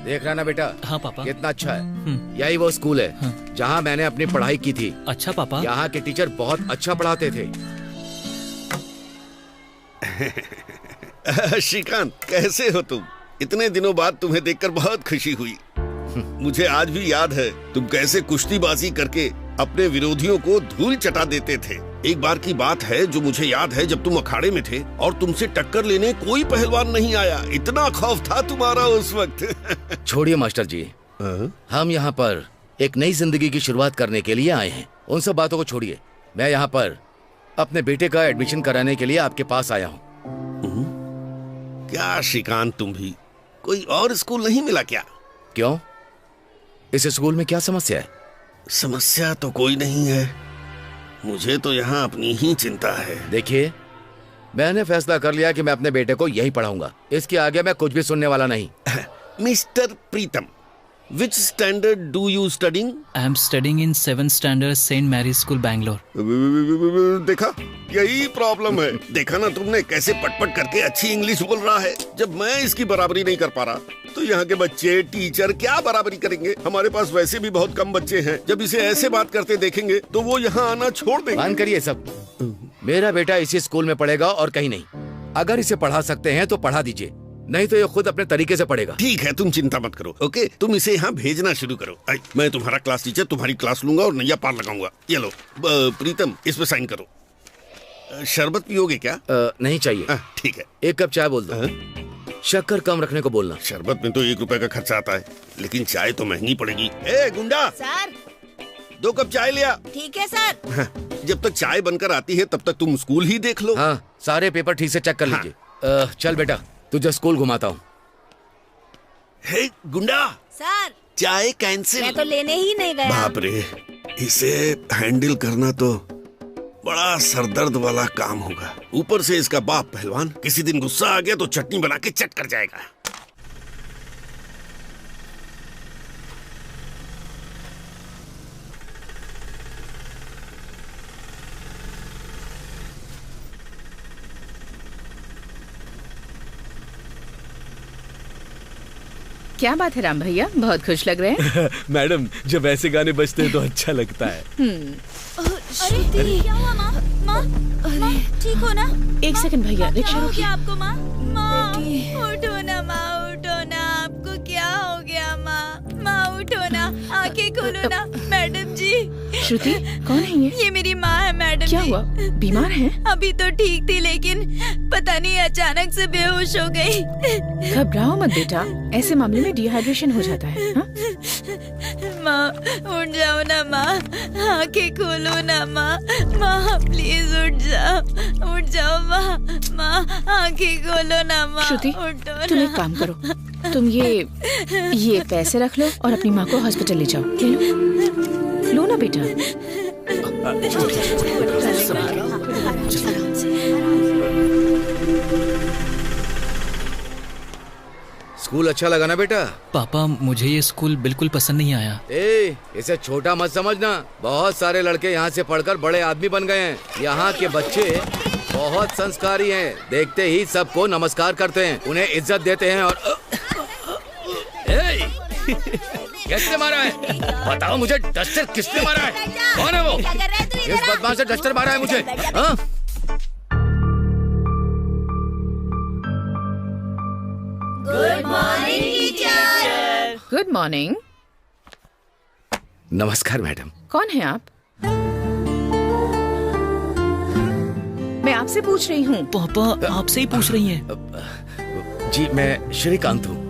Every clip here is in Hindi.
देख रहा ना बेटा? हाँ पापा। कितना अच्छा है। यही वो स्कूल है जहाँ मैंने अपनी पढ़ाई की थी। अच्छा पापा। यहाँ के टीचर बहुत अच्छा पढ़ाते थे। श्रीकांत, कैसे हो तुम? इतने दिनों बाद तुम्हें देखकर बहुत खुशी हुई। मुझे आज भी याद है तुम कैसे कुश्तीबाजी करके अपने विरोधियों को धूल चटा देते थे। एक बार की बात है जो मुझे याद है, जब तुम अखाड़े में थे और तुमसे टक्कर लेने कोई पहलवान नहीं आया। इतना खौफ था तुम्हारा उस वक्त। छोड़िए मास्टर जी, हम यहाँ पर एक नई जिंदगी की शुरुआत करने के लिए आए हैं। उन सब बातों को छोड़िए। मैं यहाँ पर अपने बेटे का एडमिशन कराने के लिए आपके पास आया हूँ। क्या श्रीकांत, तुम भी कोई और स्कूल नहीं मिला क्या? क्यों? इस स्कूल में क्या समस्या है? समस्या तो कोई नहीं है, मुझे तो यहाँ अपनी ही चिंता है। देखिए, मैंने फैसला कर लिया कि मैं अपने बेटे को यही पढ़ाऊंगा। इसके आगे मैं कुछ भी सुनने वाला नहीं। Mister Pritam, which standard do you studying? I am studying in 7th standard St. Mary's School, Bangalore. देखा, यही प्रॉब्लम है। देखा ना तुमने कैसे पटपट करके अच्छी इंग्लिश बोल रहा है। जब मैं इसकी बराबरी नहीं कर पा रहा तो यहाँ के बच्चे, टीचर क्या बराबरी करेंगे? हमारे पास वैसे भी बहुत कम बच्चे हैं। जब इसे ऐसे बात करते देखेंगे तो वो यहाँ आना छोड़ देंगे। बंद करिए सब। मेरा बेटा इसी स्कूल में पढ़ेगा और कहीं नहीं। अगर इसे पढ़ा सकते हैं तो पढ़ा दीजिए, नहीं तो ये खुद अपने तरीके से पढ़ेगा। ठीक है, तुम चिंता मत करो। ओके, तुम इसे यहाँ भेजना शुरू करो। मैं तुम्हारा क्लास टीचर तुम्हारी क्लास लूंगा और नैया पार लगाऊंगा। ये लो प्रीतम, इस पे साइन करो। शरबत पियोगे क्या? नहीं चाहिए। ठीक है, 1 कप चाय बोल दो। शक्कर कम रखने को बोलना। शरबत में तो 1 रुपए का खर्चा आता है, लेकिन चाय तो महंगी पड़ेगी। ए गुंडा, सर 2 कप चाय लिया। ठीक है सर। जब तक चाय बनकर आती है तब तक तुम स्कूल ही देख लो। हाँ, सारे पेपर ठीक से चेक कर लीजिए। चल बेटा, तुझे स्कूल घुमाता हूँ। हे गुंडा, सर चाय कैंसिल। मैं तो लेने ही नहीं गया। बाप रे, इसे हैंडल करना तो बड़ा सरदर्द वाला काम होगा। ऊपर से इसका बाप पहलवान, किसी दिन गुस्सा आ गया तो चटनी बना के चट कर जाएगा। क्या बात है राम भैया, बहुत खुश लग रहे हैं। मैडम, जब ऐसे गाने बजते हैं तो अच्छा लगता है। अरे क्या हुआ माँ? माँ ठीक हो ना? 1 सेकंड भैया, रिक्शा रोकिए। आपको माँ? माँ उठो ना, माँ उठो ना। आपको क्या हो गया माँ? माँ उठो ना, आंखें खोलो ना। मैडम जी। श्रुति, कौन है ये? ये मेरी माँ है मैडम। क्या हुआ, बीमार हैं? अभी तो ठीक थी, लेकिन पता नहीं अचानक से बेहोश हो गई। घबराओ मत बेटा, ऐसे मामले में डिहाइड्रेशन हो जाता है। माँ उठ जाओ ना माँ, आंखें खोलो ना माँ। माँ प्लीज उठ जाओ माँ। माँ आंखें खोलो ना माँ। श्रुति, तुम एक काम करो, तुम ये पैसे रख लो और अपनी माँ को हॉस्पिटल ले जाओ। ले लो ना बेटा। स्कूल अच्छा लगा ना बेटा? पापा, मुझे ये स्कूल बिल्कुल पसंद नहीं आया। इसे छोटा मत समझना। बहुत सारे लड़के यहाँ से पढ़कर बड़े आदमी बन गए हैं। यहाँ के बच्चे बहुत संस्कारी हैं। देखते ही सबको नमस्कार करते हैं, उन्हें इज्जत देते हैं। और किसने मारा है? बताओ मुझे, डस्टर किसने मारा है? कौन है वो? इस बदमाश से डस्टर मारा है मुझे। हाँ? Good morning teacher. Good morning. नमस्कार मैडम। कौन है आप? मैं आपसे पूछ रही हूँ। पापा, आपसे ही पूछ रही हैं। जी, मैं श्रीकांत हूँ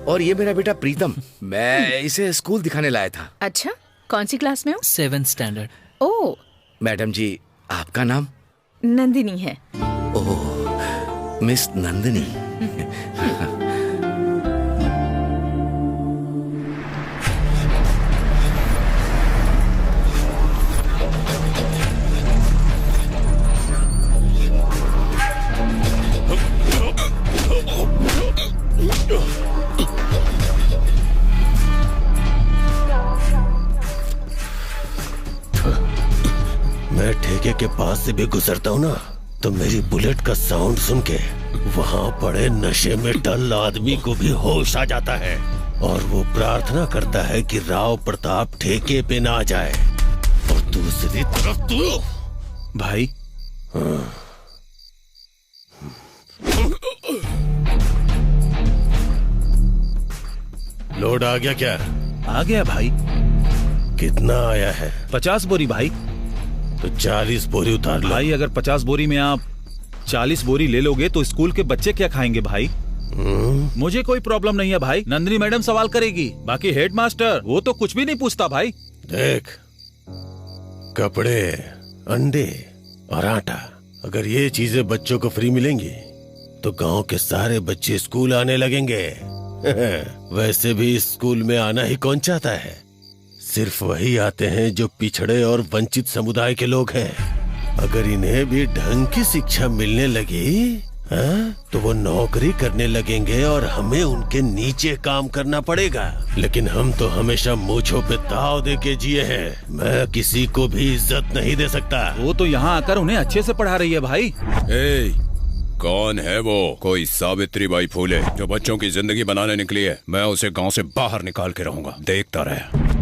और ये मेरा बेटा प्रीतम। मैं इसे स्कूल दिखाने लाया था। अच्छा, कौन सी क्लास में हो? 7th standard. ओह मैडम जी, आपका नाम? नंदिनी है। ओह, मिस नंदिनी। मैं ठेके के पास से भी गुजरता हूँ ना, तो मेरी बुलेट का साउंड सुन के वहाँ पड़े नशे में डल आदमी को भी होश आ जाता है। और वो प्रार्थना करता है कि राव प्रताप ठेके पे ना जाए। और दूसरी तरफ तू भाई। लोड आ गया क्या? आ गया भाई। कितना आया है? 50 बोरी भाई। तो 40 बोरी उतार लो। भाई अगर 50 बोरी में आप 40 बोरी ले लोगे तो स्कूल के बच्चे क्या खाएंगे भाई? मुझे कोई प्रॉब्लम नहीं है भाई, नंदिनी मैडम सवाल करेगी। बाकी हेड मास्टर वो तो कुछ भी नहीं पूछता भाई। देख, कपड़े, अंडे और आटा, अगर ये चीजें बच्चों को फ्री मिलेंगी तो गांव के सारे बच्चे स्कूल आने लगेंगे। वैसे भी स्कूल में आना ही कौन चाहता है? सिर्फ वही आते हैं जो पिछड़े और वंचित समुदाय के लोग हैं। अगर इन्हें भी ढंग की शिक्षा मिलने लगी तो वो नौकरी करने लगेंगे और हमें उनके नीचे काम करना पड़ेगा। लेकिन हम तो हमेशा मूंछों पे ताव दे के जिए हैं। मैं किसी को भी इज्जत नहीं दे सकता। वो तो यहाँ आकर उन्हें अच्छे से पढ़ा रही है भाई। कौन है वो? कोई सावित्री बाई फूले जो बच्चों की जिंदगी बनाने निकली है। मैं उसे गांव से बाहर निकाल के रहूंगा, देखता रहे।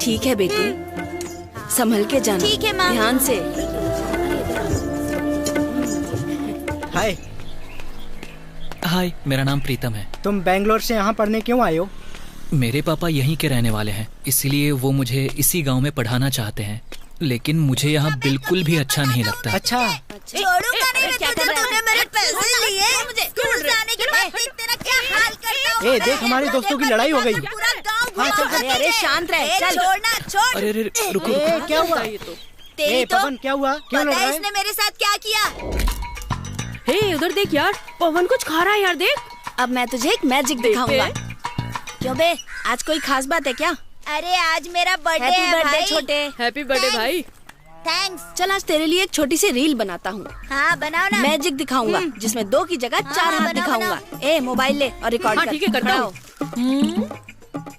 ठीक है बेटी, संभल के जाना। ठीक है माँ। ध्यान से। हाय। हाय, मेरा नाम प्रीतम है। तुम बेंगलोर से यहाँ पढ़ने क्यों आए हो? मेरे पापा यहीं के रहने वाले हैं, इसलिए वो मुझे इसी गांव में पढ़ाना चाहते हैं। लेकिन मुझे यहाँ बिल्कुल भी अच्छा नहीं लगता। अच्छा। छोड़ूंगा नहीं मैं तुझे, तूने मेरे पैसे लिए। मुझे स्कूल जाने के बाद देख तेरा क्या हाल करता हूँ। ए देख, हमारे दोस्तों की लड़ाई हो गई। पूरा गाँव हाँ, चल, घुमा। अरे शांत रह, चल। छोड़ना, छोड़। अरे अरे रुको ए, क्या हुआ? तेरी तो पवन, क्या हुआ? क्यों लड़ पता रहा है है? इसने मेरे साथ क्या किया? हे उधर देख यार, पवन कुछ खा रहा है यार, देख। अब मैं तुझे एक मैजिक दिखाऊंगा। क्यों बे, आज कोई खास बात है क्या? अरे आज मेरा बर्थडे है हैप्पी बर्थडे भाई। छोटे। हैप्पी बर्थडे भाई। थैंक्स। चल आज तेरे लिए एक छोटी सी रील बनाता हूँ। हाँ बनाओ ना। मैजिक दिखाऊंगा जिसमें 2 की जगह 4 हाथ बनाओ, दिखाऊंगा। ए मोबाइल ले और रिकॉर्ड हाँ, कर। ठीक है, करता हूँ।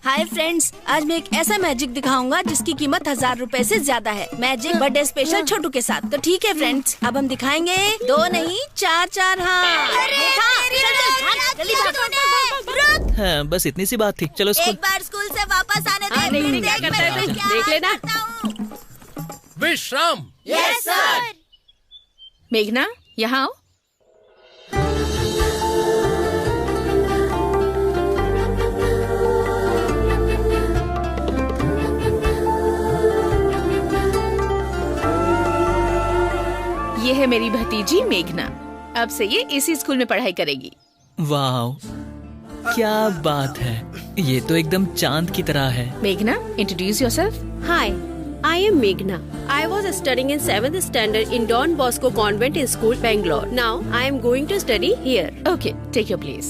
हाय फ्रेंड्स, आज मैं एक ऐसा मैजिक दिखाऊंगा जिसकी कीमत 1000 रुपए से ज्यादा है। मैजिक बर्थडे स्पेशल छोटू के साथ। तो ठीक है फ्रेंड्स, अब हम दिखाएंगे 2 नहीं 4 हाथ। हाँ, बस इतनी सी बात थी। चलो स्कूल। एक बार स्कूल से वापस आने दे। नहीं, क्या करता है तू? देख लेना। विश्राम। Yes sir. मेघना, यहाँ आओ। ये है मेरी भतीजी मेघना। अब से ये इसी स्कूल में पढ़ाई करेगी। वाह, क्या बात है। ये तो एकदम चांद की तरह है। मेघना, introduce yourself. Hi, I am Meghna. I was studying in 7th standard in Don Bosco Convent School, Bangalore. Now I am going to study here. Okay, take your place.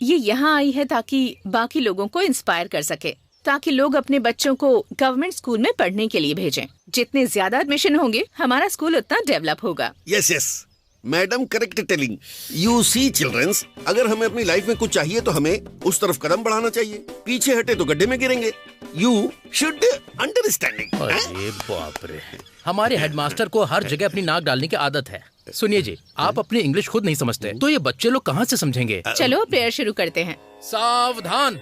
ये यहाँ आई है ताकि बाकी लोगों को इंस्पायर कर सके, ताकि लोग अपने बच्चों को गवर्नमेंट स्कूल में पढ़ने के लिए भेजें। जितने ज्यादा एडमिशन होंगे हमारा स्कूल उतना डेवलप होगा। Yes yes madam, correct telling. You see childrens, अगर हमें अपनी लाइफ में कुछ चाहिए तो हमें उस तरफ कदम बढ़ाना चाहिए। पीछे हटे तो गड्ढे में गिरेंगे। You should understanding. अरे बाप रे, हमारे हेडमास्टर को हर जगह अपनी नाक डालने की आदत है। सुनिए जी, आप अपनी इंग्लिश खुद नहीं समझते तो ये बच्चे लोग कहाँ से समझेंगे? चलो प्रेयर शुरू करते हैं। सावधान।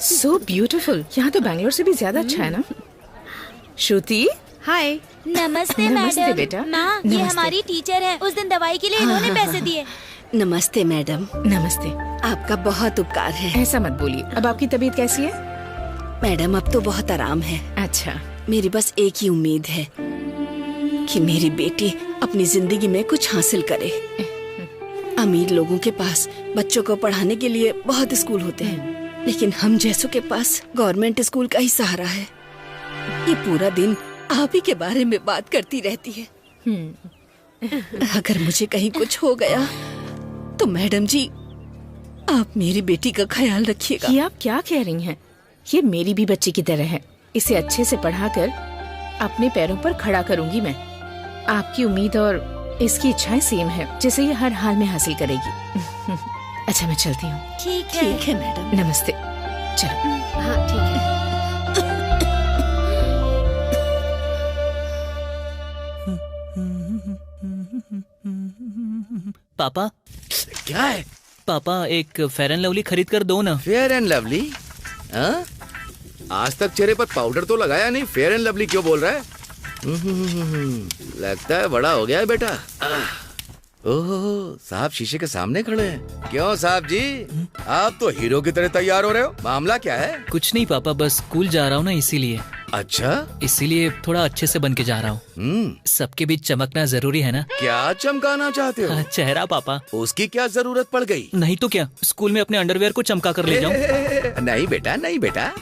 So beautiful. यहाँ तो बैंगलोर से भी ज्यादा अच्छा है ना? श्रुति। हाय। नमस्ते नमस्ते मैडम। बेटा। माँ, ये हमारी टीचर है। उस दिन दवाई के लिए इन्होंने पैसे दिए। नमस्ते मैडम। नमस्ते। आपका बहुत उपकार है। ऐसा मत बोलिए। अब आपकी तबीयत कैसी है? मैडम अब तो बहुत आराम है। अच्छा, मेरी बस एक ही उम्मीद है कि मेरी बेटी अपनी जिंदगी में कुछ हासिल करे। अमीर लोगों के पास बच्चों को पढ़ाने के लिए बहुत स्कूल होते हैं, लेकिन हम जैसों के पास गवर्नमेंट स्कूल का ही सहारा है। ये पूरा दिन आप ही के बारे में बात करती रहती है। अगर मुझे कहीं कुछ हो गया तो मैडम जी आप मेरी बेटी का ख्याल रखिएगा। ये आप क्या कह रही हैं? ये मेरी भी बच्ची की तरह है। इसे अच्छे से पढ़ाकर अपने पैरों पर खड़ा करूंगी मैं। आपकी उम्मीद और इसकी इच्छाएं सेम है, जिसे ये हर हाल में हासिल करेगी। अच्छा, मैं चलती हूँ। ठीक है मैडम। नमस्ते। चलो। हाँ ठीक है। पापा, क्या है? पापा एक फेयर एंड लवली खरीद कर दो ना। Fair and lovely? हाँ? आज तक चेहरे पर पाउडर तो लगाया नहीं, फेयर एंड लवली क्यों बोल रहा है? लगता है बड़ा हो गया है बेटा। ओह, साहब शीशे के सामने खड़े हैं। क्यों साहब जी, आप तो हीरो की तरह तैयार हो रहे हो, मामला क्या है? कुछ नहीं पापा, बस स्कूल जा रहा हूँ ना इसीलिए। अच्छा, इसीलिए थोड़ा अच्छे से बन के जा रहा हूँ। सबके बीच चमकना जरूरी है ना। क्या चमकाना चाहते हो? चेहरा पापा। उसकी क्या जरूरत पड़ गई? नहीं तो क्या, स्कूल में अपने अंडरवेयर को चमका कर ले जाऊँ? नहीं बेटा, नहीं बेटा।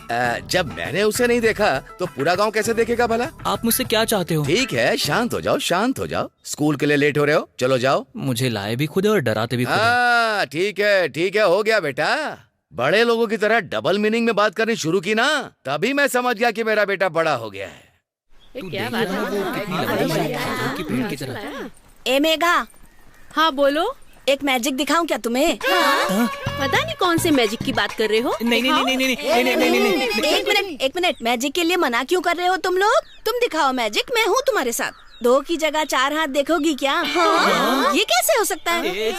जब मैंने उसे नहीं देखा तो पूरा गांव कैसे देखेगा भला? आप मुझसे क्या चाहते हो? ठीक है, शांत हो जाओ, शांत हो जाओ। स्कूल के लिए लेट हो रहे हो, चलो जाओ। मुझे लाए भी खुद है और डराते भी खुद है। ठीक है ठीक है, हो गया बेटा। बड़े लोगों की तरह डबल मीनिंग में बात करनी शुरू की ना, तभी मैं समझ गया कि मेरा बेटा बड़ा हो गया है। क्या बात है? ए मेघा। हाँ बोलो। एक मैजिक दिखाऊं क्या तुम्हें? पता नहीं कौन से मैजिक की बात कर रहे हो। एक मिनट, मैजिक के लिए मना क्यों कर रहे हो तुम लोग? तुम दिखाओ मैजिक, मैं हूँ तुम्हारे साथ। 2 की जगह 4 हाथ देखोगी क्या? हाँ? ये कैसे हो सकता है?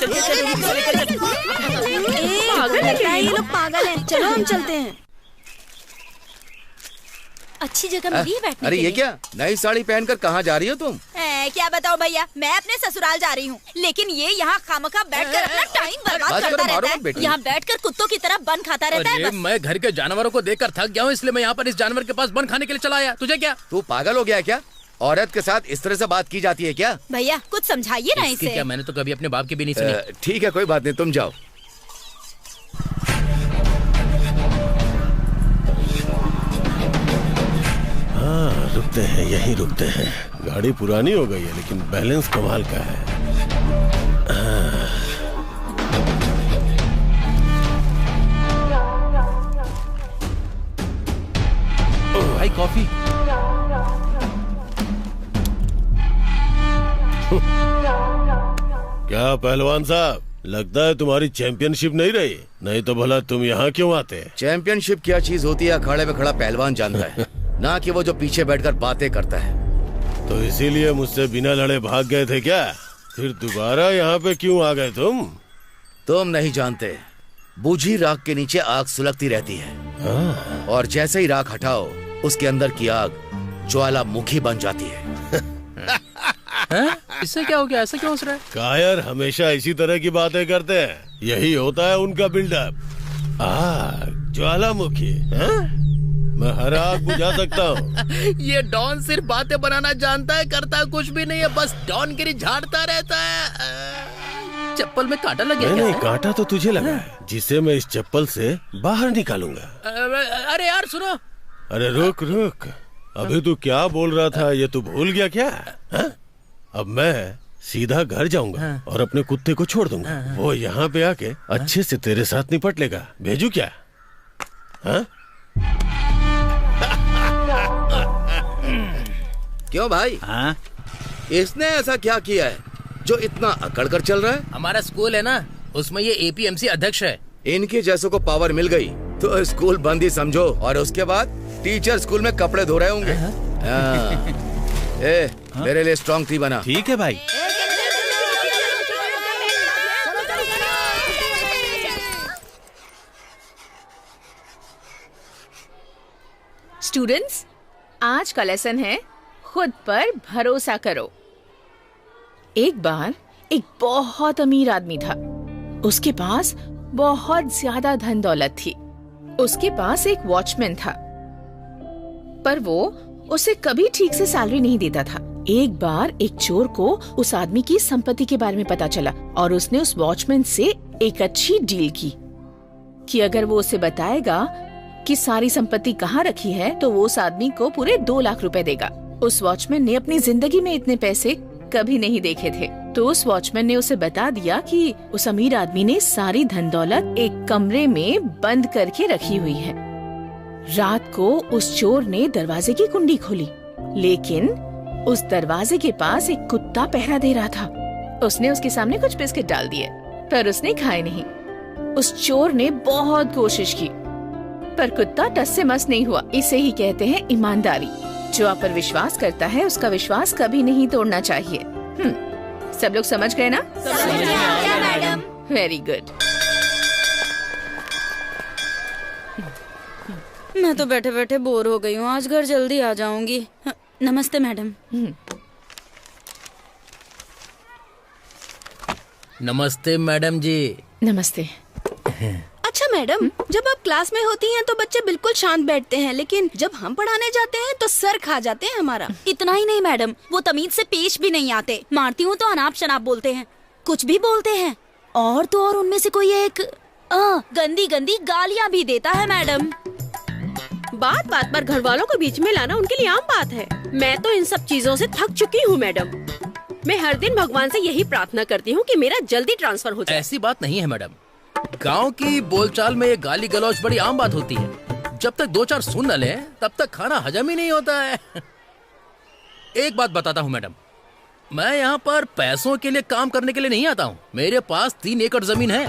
लगता है ये लोग पागल हैं। चलो हम चलते हैं। अच्छी जगह मिली है बैठने अरे के ये लिए। क्या नई साड़ी पहनकर कहाँ जा रही हो तुम? क्या बताओ भैया, मैं अपने ससुराल जा रही हूँ, लेकिन ये यहाँ खामखा बैठकर अपना टाइम बर्बाद करता रहता है। यहाँ बैठकर कुत्तों की तरह बन खाता रहता है। मैं घर के जानवरों को देखकर थक गया हूँ, इसलिए मैं यहाँ पर इस जानवर के पास बन खाने के लिए चला आया। तुझे क्या? तू पागल हो गया है क्या? औरत के साथ इस तरह से बात की जाती है क्या? भैया कुछ समझाइए ना इसे। क्या मैंने तो कभी अपने बाप की भी नहीं सुनी। ठीक है, कोई बात नहीं, तुम जाओ। हाँ, रुकते हैं, यहीं रुकते हैं। गाड़ी पुरानी हो गई है लेकिन बैलेंस कमाल का है। भाई कॉफी। क्या पहलवान साहब, लगता है तुम्हारी चैंपियनशिप नहीं रही, नहीं तो भला तुम यहाँ क्यों आते? चैंपियनशिप क्या चीज होती है अखाड़े में खड़ा पहलवान जानता है, ना कि वो जो पीछे बैठकर बातें करता है। तो इसीलिए मुझसे बिना लड़े भाग गए थे क्या? फिर दोबारा यहाँ पे क्यों आ गए तुम? तुम नहीं जानते, बूझी राख के नीचे आग सुलगती रहती है, और जैसे ही राख हटाओ उसके अंदर की आग ज्वालामुखी बन जाती है। इससे क्या हो गया? ऐसा क्यों हंस रहा है? कायर हमेशा इसी तरह की बातें करते हैं, यही होता है उनका बिल्डअप। आग, ज्वालामुखी, मैं हर आग बुझा सकता हूँ। ये डॉन सिर्फ बातें बनाना जानता है, करता कुछ भी नहीं है, बस डॉनगिरी झाड़ता रहता है। चप्पल में कांटा लग गया? नहीं, कांटा तो तुझे लगा है, जिसे मैं इस चप्पल से बाहर निकालूंगा। अरे यार सुनो। अरे रुक रुक, अभी तू क्या बोल रहा था ये तू भूल गया क्या? अब मैं सीधा घर जाऊंगा और अपने कुत्ते को छोड़ दूंगा। वो यहाँ पे आके अच्छे से तेरे साथ निपट लेगा। भेजू क्या? क्यों भाई? इसने ऐसा क्या किया है जो इतना अकड़ कर चल रहा है? हमारा स्कूल है ना, उसमें ये एपीएमसी अध्यक्ष है। इनके जैसों को पावर मिल गई तो स्कूल बंद ही समझो, और उसके बाद टीचर स्कूल में कपड़े धो रहे होंगे। मेरे लिए स्ट्रॉन्ग टी बना। ठीक है भाई। स्टूडेंट्स, आज का लेसन है खुद पर भरोसा करो। एक बार एक बहुत अमीर आदमी था। उसके पास बहुत ज्यादा धन दौलत थी। उसके पास एक वॉचमैन था पर वो उसे कभी ठीक से सैलरी नहीं देता था। एक बार एक चोर को उस आदमी की संपत्ति के बारे में पता चला और उसने उस वॉचमैन से एक अच्छी डील की कि अगर वो उसे बताएगा कि सारी संपत्ति कहाँ रखी है तो वो उस आदमी को पूरे 2 लाख रुपए देगा। उस वॉचमैन ने अपनी जिंदगी में इतने पैसे कभी नहीं देखे थे, तो उस वॉचमैन ने उसे बता दिया कि उस अमीर आदमी ने सारी धन दौलत एक कमरे में बंद करके रखी हुई है। रात को उस चोर ने दरवाजे की कुंडी खोली, लेकिन उस दरवाजे के पास एक कुत्ता पहरा दे रहा था। उसने उसके सामने कुछ बिस्किट डाल दिए, पर उसने खाए नहीं। उस चोर ने बहुत कोशिश की, पर कुत्ता टस से मस नहीं हुआ। इसे ही कहते हैं ईमानदारी। जो आप पर विश्वास करता है उसका विश्वास कभी नहीं तोड़ना चाहिए। सब लोग समझ गए ना? समझ गया मैडम। Very good. मैं तो बैठे बैठे बोर हो गई हूँ, आज घर जल्दी आ जाऊंगी। नमस्ते मैडम। नमस्ते मैडम जी। नमस्ते। अच्छा मैडम, जब आप क्लास में होती हैं तो बच्चे बिल्कुल शांत बैठते हैं, लेकिन जब हम पढ़ाने जाते हैं तो सर खा जाते हैं हमारा। इतना ही नहीं मैडम, वो तमीज से पेश भी नहीं आते। मारती हूँ तो अनाप शनाप बोलते हैं, कुछ भी बोलते हैं। और तो और उनमें से कोई एक गंदी गंदी गालियाँ भी देता है मैडम। बात बात पर घर वालों को बीच में लाना उनके लिए आम बात है। मैं तो इन सब चीजों से थक चुकी हूँ मैडम। मैं हर दिन भगवान से यही प्रार्थना करती हूँ कि मेरा जल्दी ट्रांसफर हो जाए। ऐसी बात नहीं है मैडम, गांव की बोलचाल में ये गाली गलौज बड़ी आम बात होती है। जब तक 2-4 सुन न ले तब तक खाना हजम ही नहीं होता है। एक बात बताता हूँ मैडम, मैं यहाँ पर पैसों के लिए काम करने के लिए नहीं आता हूँ। मेरे पास 3 एकड़ जमीन है।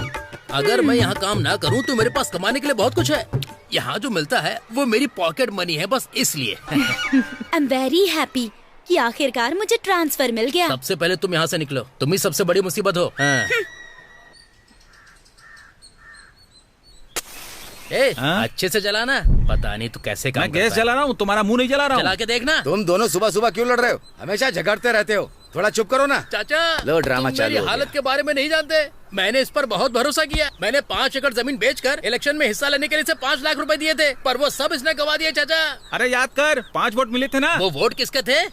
अगर मैं यहाँ काम ना करूँ तो मेरे पास कमाने के लिए बहुत कुछ है। यहाँ जो मिलता है वो मेरी पॉकेट मनी है, बस इसलिए। आई एम वेरी हैप्पी कि आखिरकार मुझे ट्रांसफर मिल गया। सबसे पहले तुम यहाँ से निकलो, तुम ही सबसे बड़ी मुसीबत हो। अच्छे से जलाना। पता नहीं तू कैसे काम मैं गैस जला रहा हूँ, तुम्हारा मुंह नहीं जला रहा हूँ। चला के देखना। तुम दोनों सुबह सुबह क्यों लड़ रहे हो? हमेशा झगड़ते रहते हो, थोड़ा चुप करो ना। चाचा, लो ड्रामा तुम चालू मेरी हो हालत गया। के बारे में नहीं जानते। मैंने इस पर बहुत भरोसा किया। मैंने 5 एकड़ जमीन बेचकर इलेक्शन में हिस्सा लेने के लिए इसे 5 लाख रुपए दिए थे, पर वो सब इसने गवा दिए चाचा। अरे याद कर, 5 वोट मिले थे ना। वो वोट किसके थे?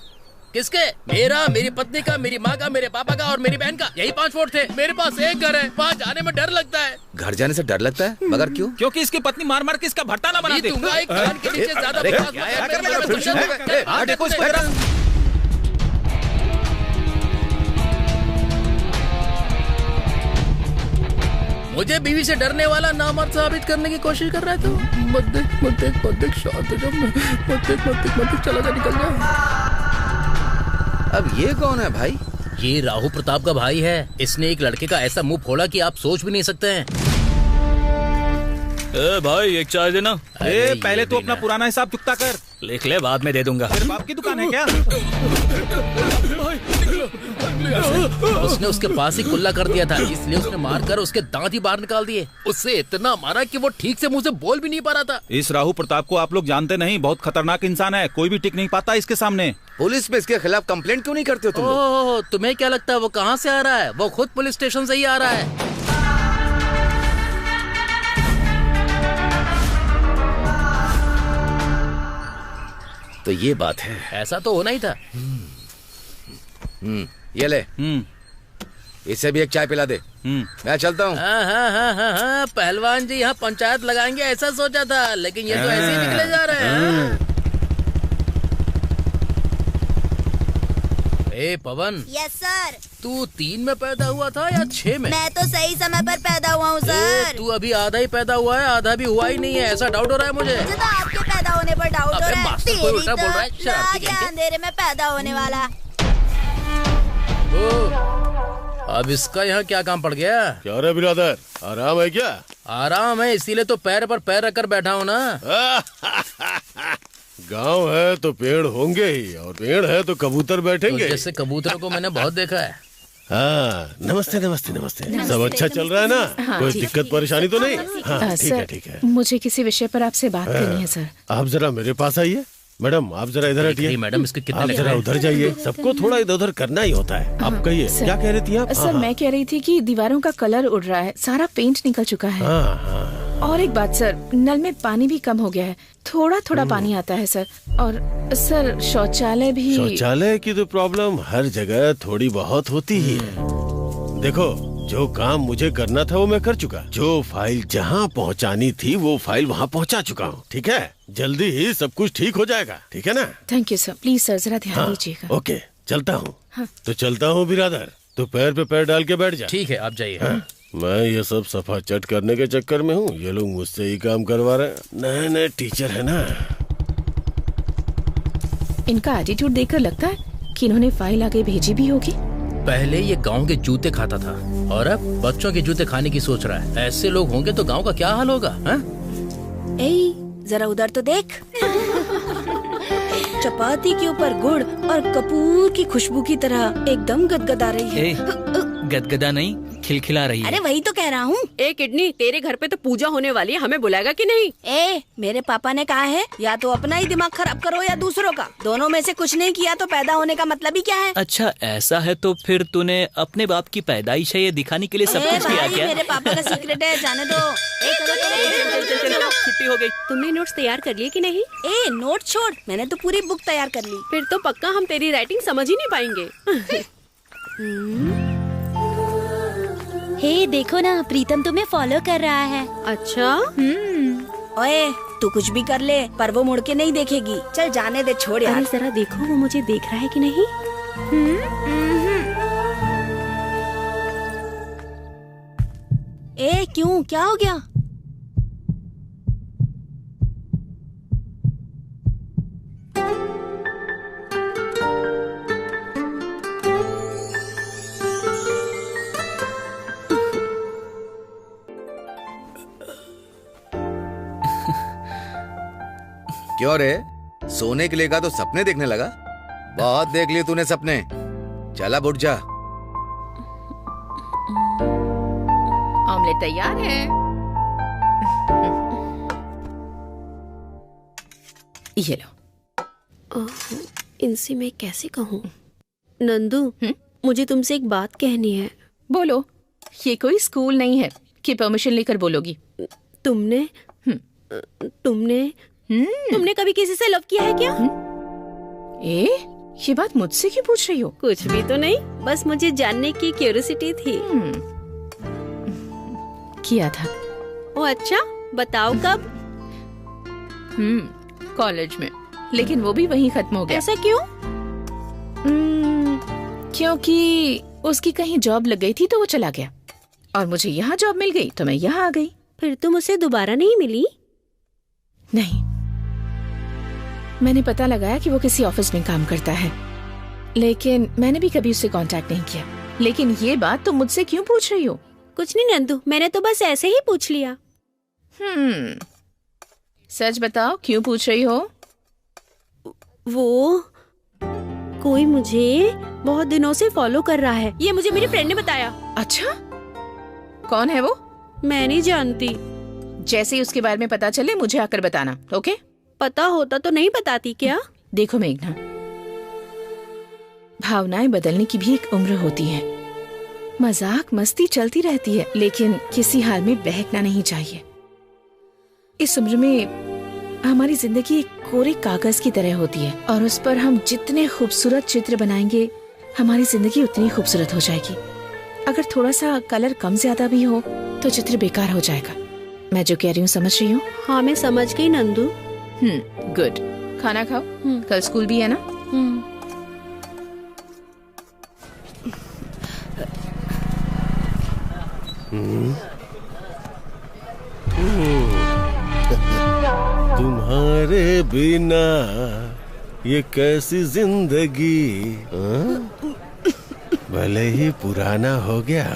किसके? मेरा, मेरी पत्नी का, मेरी माँ का, मेरे पापा का और मेरी बहन का। यही 5 वोट थे। मेरे पास एक घर है, वहाँ जाने में डर लगता है। घर जाने से डर लगता है? मगर क्यों? क्योंकि इसकी पत्नी मार मार के इसका भट्टा ना बना दे। एक कान के नीचे ज्यादा बकवास मत कर। मुझे बीवी से डरने वाला नामर्द साबित करने की कोशिश कर रहा है तो मत देख शांत हो जा। मत चला जा, निकल जा। अब ये कौन है भाई? ये राहु प्रताप का भाई है। इसने एक लड़के का ऐसा मुंह फोड़ा कि आप सोच भी नहीं सकते हैं। भाई एक चाय देना। पहले तो अपना पुराना हिसाब चुकता कर। लिख ले, बाद में दे दूंगा। तेरे बाप की दुकान है क्या? उसने उसके पास ही कुल्ला कर दिया था, इसलिए उसने मारकर उसके दांत ही बाहर निकाल दिए। उससे इतना मारा कि वो ठीक से मुंह से बोल भी नहीं पा रहा था। इस राहु प्रताप को आप लोग जानते नहीं, बहुत खतरनाक इंसान है। कोई भी टिक नहीं पाता इसके सामने। पुलिस में इसके खिलाफ कंप्लेंट क्यों नहीं करते हो तुम लोग? तुम्हें क्या लगता है वो कहाँ से आ रहा है? वो खुद पुलिस स्टेशन से ही आ रहा है। तो ये बात है। ऐसा तो होना ही था। ये ले, इसे भी एक चाय पिला दे। मैं चलता हूँ। हाँ, पहलवान जी यहाँ पंचायत लगाएंगे ऐसा सोचा था, लेकिन ये तो ऐसे ही निकले जा रहे हैं। ए पवन। Yes sir. तू 3 में पैदा हुआ था या 6 में? मैं तो सही समय पर पैदा हुआ हूँ सर। तू अभी आधा ही पैदा हुआ है, आधा भी हुआ ही नहीं है, ऐसा डाउट हो रहा है मुझे। मुझे तो आपके पैदा होने पर डाउट हो रहा है। मास्टर कोई उल्टा बोल रहा है। शरारती क्या अंधेरे में पैदा होने वाला। अब इसका यहाँ क्या काम पड़ गया? क्या रे बिरादर, आराम है क्या? आराम है, इसीलिए तो पैर पर पैर रखकर बैठा हूँ ना। गांव है तो पेड़ होंगे ही, और पेड़ है तो कबूतर बैठेंगे। तो जैसे कबूतरों को मैंने बहुत देखा है। हाँ, नमस्ते नमस्ते नमस्ते। सब अच्छा चल रहा है ना? हाँ, कोई दिक्कत परेशानी तो नहीं? हाँ ठीक है ठीक है। मुझे किसी विषय पर आपसे बात करनी है सर। आप जरा मेरे पास आइए। मैडम आप जरा इधर हटिए। मैडम इसके कितने आप जरा उधर जाइए। सबको थोड़ा इधर उधर करना ही होता है। आप कहिए क्या कह रही थी आप? सर मैं कह रही थी कि दीवारों का कलर उड़ रहा है, सारा पेंट निकल चुका है। हाँ हाँ और एक बात सर, नल में पानी भी कम हो गया है, थोड़ा थोड़ा पानी आता है सर। और सर शौचालय भी। शौचालय की तो प्रॉब्लम हर जगह थोड़ी बहुत होती ही है। देखो, जो काम मुझे करना था वो मैं कर चुका। जो फाइल जहाँ पहुँचानी थी वो फाइल वहाँ पहुँचा चुका हूँ। ठीक है, जल्दी ही सब कुछ ठीक हो जाएगा। ठीक है ना? Thank you sir. Please sir जरा ध्यान दीजिएगा। ओके, चलता हूँ। हाँ। तो चलता हूँ बिरादर, तो पैर पे पैर डाल के बैठ जा। ठीक है, आप जाइए। मैं ये सब सफा चट करने के चक्कर में हूँ, ये लोग मुझसे ही काम करवा रहे हैं। नए नए टीचर है ना। इनका एटीट्यूड देखकर लगता है कि इन्होंने फाइल आगे भेजी भी होगी। पहले ये गांव के जूते खाता था और अब बच्चों के जूते खाने की सोच रहा है। ऐसे लोग होंगे तो गांव का क्या हाल होगा? जरा उधर तो देख। चपाती के ऊपर गुड़ और कपूर की खुशबू की तरह एकदम गदगदा रही है। गदगदा नहीं, खिलखिला रही है। अरे वही तो कह रहा हूँ। किडनी, तेरे घर पे तो पूजा होने वाली है, हमें बुलाएगा कि नहीं? मेरे पापा ने कहा है या तो अपना ही दिमाग खराब करो या दूसरों का, दोनों में से कुछ नहीं किया तो पैदा होने का मतलब ही क्या है? अच्छा ऐसा है तो फिर तूने अपने बाप की पैदाइश है ये दिखाने के लिए सब कुछ किया क्या? मेरे पापा का सीक्रेट है, जाने दो। छुट्टी हो गई। तुमने नोट्स तैयार कर लिए कि नहीं? नोट छोड़, मैंने तो पूरी बुक तैयार कर ली। फिर तो पक्का हम तेरी राइटिंग समझ ही नहीं पाएंगे। हे देखो ना, प्रीतम तुम्हें फॉलो कर रहा है। अच्छा? ओए, तू कुछ भी कर ले पर वो मुड़ के नहीं देखेगी। चल जाने दे, छोड़ यार। अरे जरा देखो वो मुझे देख रहा है कि नहीं। क्यों, क्या हो गया? क्यों रे, सोने के लिए का तो सपने देखने लगा? बहुत देख लिए तूने सपने। चला उठ जा। ऑमलेट तैयार है। ये लो। इनसे मैं कैसे कहूँ? नंदू, मुझे तुमसे एक बात कहनी है। बोलो। ये कोई स्कूल नहीं है कि परमिशन लेकर बोलोगी। तुमने कभी किसी से लव किया है क्या? ये बात मुझसे क्यों पूछ रही हो? कुछ भी तो नहीं, बस मुझे जानने की क्यूरियोसिटी थी। किया था। ओ अच्छा, बताओ कब? कॉलेज में, लेकिन वो भी वहीं खत्म हो गया। ऐसा क्यों? क्योंकि उसकी कहीं जॉब लग गई थी तो वो चला गया, और मुझे यहाँ जॉब मिल गई तो मैं यहाँ आ गई। फिर तुम उसे दोबारा नहीं मिली? नहीं, मैंने पता लगाया कि वो किसी ऑफिस में काम करता है, लेकिन मैंने भी कभी उससे कांटेक्ट नहीं किया। लेकिन ये बात तुम मुझसे क्यों पूछ रही हो? कुछ नहीं नंदू, मैंने तो बस ऐसे ही पूछ लिया। सच बताओ, क्यों पूछ रही हो? वो कोई मुझे बहुत दिनों से फॉलो कर रहा है, ये मुझे मेरी फ्रेंड ने बताया। अच्छा, कौन है वो? मैं नहीं जानती। जैसे ही उसके बारे में पता चले मुझे आकर बताना, ओके? पता होता तो नहीं बताती क्या? देखो मेघना, भावनाएं बदलने की भी एक उम्र होती है। मजाक मस्ती चलती रहती है, लेकिन किसी हाल में बहकना नहीं चाहिए। इस उम्र में हमारी जिंदगी एक कोरे कागज की तरह होती है, और उस पर हम जितने खूबसूरत चित्र बनाएंगे हमारी जिंदगी उतनी खूबसूरत हो जाएगी। अगर थोड़ा सा कलर कम ज्यादा भी हो तो चित्र बेकार हो जाएगा। मैं जो कह रही हूँ समझ रही हूँ? हाँ, मैं समझ गई नंदू। गुड। खाना खाओ, कल स्कूल भी है ना? तुम्हारे बिना ये कैसी जिंदगी, भले ही पुराना हो गया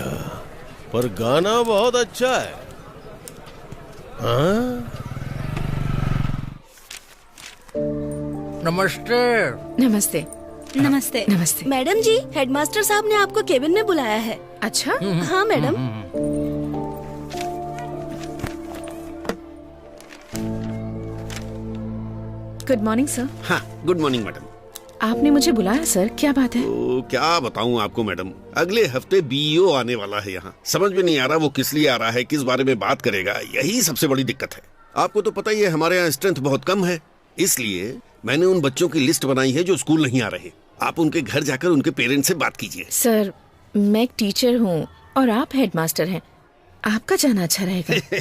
पर गाना बहुत अच्छा है। नमस्ते। नमस्ते। नमस्ते। नमस्ते। मैडम जी, हेडमास्टर साहब ने आपको केबिन में बुलाया है। अच्छा? हाँ मैडम। Good morning sir. हाँ, गुड मॉर्निंग मैडम। आपने मुझे बुलाया सर, क्या बात है? तो क्या बताऊं आपको मैडम, अगले हफ्ते बीईओ आने वाला है यहाँ। समझ में नहीं आ रहा वो किस लिए आ रहा है, किस बारे में बात करेगा, यही सबसे बड़ी दिक्कत है। आपको तो पता ही है हमारे यहाँ स्ट्रेंथ बहुत कम है, इसलिए मैंने उन बच्चों की लिस्ट बनाई है जो स्कूल नहीं आ रहे। आप उनके घर जाकर उनके पेरेंट्स से बात कीजिए। सर, मैं एक टीचर हूँ और आप हेडमास्टर हैं, आपका जाना अच्छा रहेगा।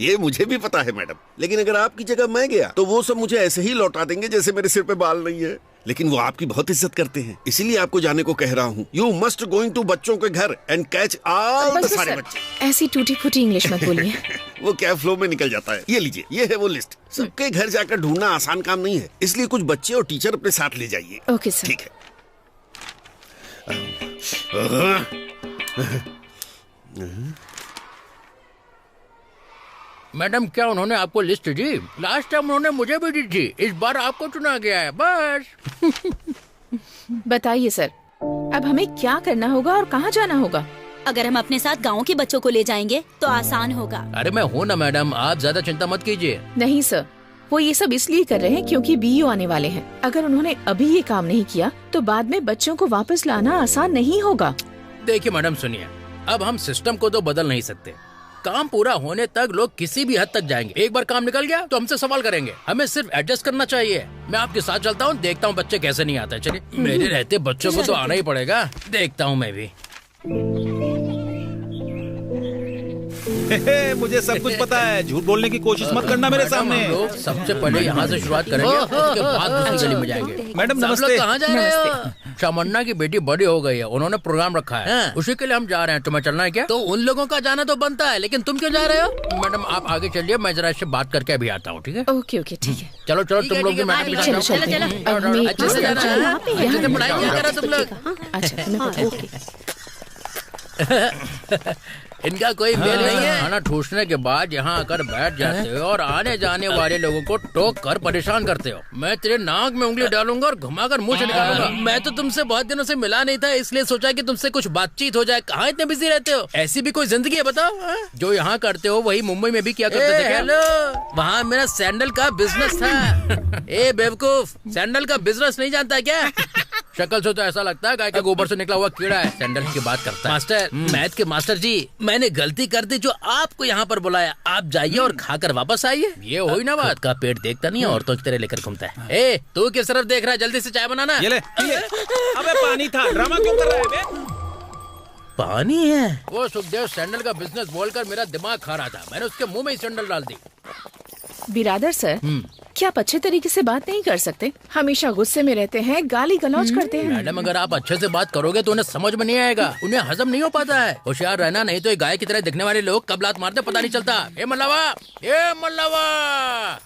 ये मुझे भी पता है मैडम, लेकिन अगर आपकी जगह मैं गया तो वो सब मुझे ऐसे ही लौटा देंगे जैसे मेरे सिर पे बाल नहीं है। लेकिन वो आपकी बहुत इज्जत करते हैं, इसीलिए आपको जाने को कह रहा हूँ। यू मस्ट गोइंग टू बच्चों के घर एंड कैच ऑल द सारे बच्चे। ऐसी टूटी फूटी इंग्लिश मत बोलिए। वो क्या फ्लो में निकल जाता है। ये लीजिए, ये है वो लिस्ट। सबके घर जाकर ढूंढना आसान काम नहीं है, इसलिए कुछ बच्चे और टीचर अपने साथ ले जाइए। Okay sir. ठीक है। मैडम, क्या उन्होंने आपको लिस्ट दी? लास्ट टाइम उन्होंने मुझे भी दी थी, इस बार आपको चुना गया है बस। बताइए सर, अब हमें क्या करना होगा और कहाँ जाना होगा? अगर हम अपने साथ गाँव के बच्चों को ले जाएंगे तो आसान होगा। अरे मैं हूँ ना मैडम, आप ज्यादा चिंता मत कीजिए। नहीं सर, वो ये सब इसलिए कर रहे हैं क्योंकि बीईओ आने वाले हैं। अगर उन्होंने अभी ये काम नहीं किया तो बाद में बच्चों को वापस लाना आसान नहीं होगा। देखिए मैडम सुनिए, अब हम सिस्टम को तो बदल नहीं सकते। काम पूरा होने तक लोग किसी भी हद तक जाएंगे। एक बार काम निकल गया तो हमसे सवाल करेंगे, हमें सिर्फ एडजस्ट करना चाहिए। मैं आपके साथ चलता हूँ, देखता हूँ बच्चे कैसे नहीं आते। चलिए, मेरे रहते बच्चों को तो आना ही पड़ेगा। देखता हूँ मैं भी। मुझे सब कुछ पता है, झूठ बोलने की कोशिश मत करना मेरे सामने। हम लोग सबसे पहले यहाँ से शुरुआत करेंगे, उसके बाद दूसरी गली में जाएंगे। मैडम सब नमस्ते। लोग कहाँ जा रहे हो? शामन्ना की बेटी बड़ी हो गई है, उन्होंने प्रोग्राम रखा है, उसी के लिए हम जा रहे हैं। तुम्हें चलना है क्या? तो उन लोगों का जाना तो बनता है, लेकिन तुम क्यों जा रहे हो? मैडम आप आगे चलिए, मैं जरा इससे बात करके अभी आता हूँ। ठीक है? ओके ओके ठीक है। चलो चलो, तुम लोग भी मैडम के साथ जाओ। चलो अच्छे से जाना है, अच्छे से पढ़ाई किया करो तुम लोग। अच्छा ओके। इनका कोई मेल नहीं है। खाना ठूसने के बाद यहाँ आकर बैठ जाते हो और आने जाने वाले लोगों को टोक कर परेशान करते हो। मैं तेरे नाक में उंगली डालूंगा और घुमाकर मुंह से निकालूंगा। मैं तो तुमसे बहुत दिनों से मिला नहीं था, इसलिए सोचा कि तुमसे कुछ बातचीत हो जाए। कहाँ इतने बिजी रहते हो? ऐसी भी कोई जिंदगी है बताओ? जो यहाँ करते हो वही मुंबई में भी किया करते थे। हेलो, वहाँ मेरा सैंडल का बिजनेस था। ए बेवकूफ, सैंडल का बिजनेस नहीं जानता क्या? शक्ल से तो ऐसा लगता है गाय के गोबर से निकला हुआ कीड़ा है। सैंडल की बात करता है। मास्टर, मैथ के मास्टर जी, मैंने गलती कर दी जो आपको यहाँ पर बुलाया। आप जाइए और खाकर वापस आइए। ये हुई ना बात। का पेट देखता नहीं है, औरतों की तरह लेकर घूमता है। ए, तू किस तरफ देख रहा है? जल्दी से चाय बनाना। ये ले। अबे पानी था, ड्रामा क्यों कर रहा है बे? पानी है? वो सुखदेव सैंडल का बिजनेस बोलकर मेरा दिमाग खा रहा था, मैंने उसके मुंह में ही सैंडल डाल दी। बिरादर सर, क्या आप अच्छे तरीके से बात नहीं कर सकते? हमेशा गुस्से में रहते हैं, गाली गलौज करते हैं। मैडम, अगर आप अच्छे से बात करोगे तो उन्हें समझ में नहीं आएगा, उन्हें हजम नहीं हो पाता है। होशियार रहना, नहीं तो ये गाय की तरह दिखने वाले लोग कब लात मारते पता नहीं चलता। ए मल्लावा, ए मल्लावा।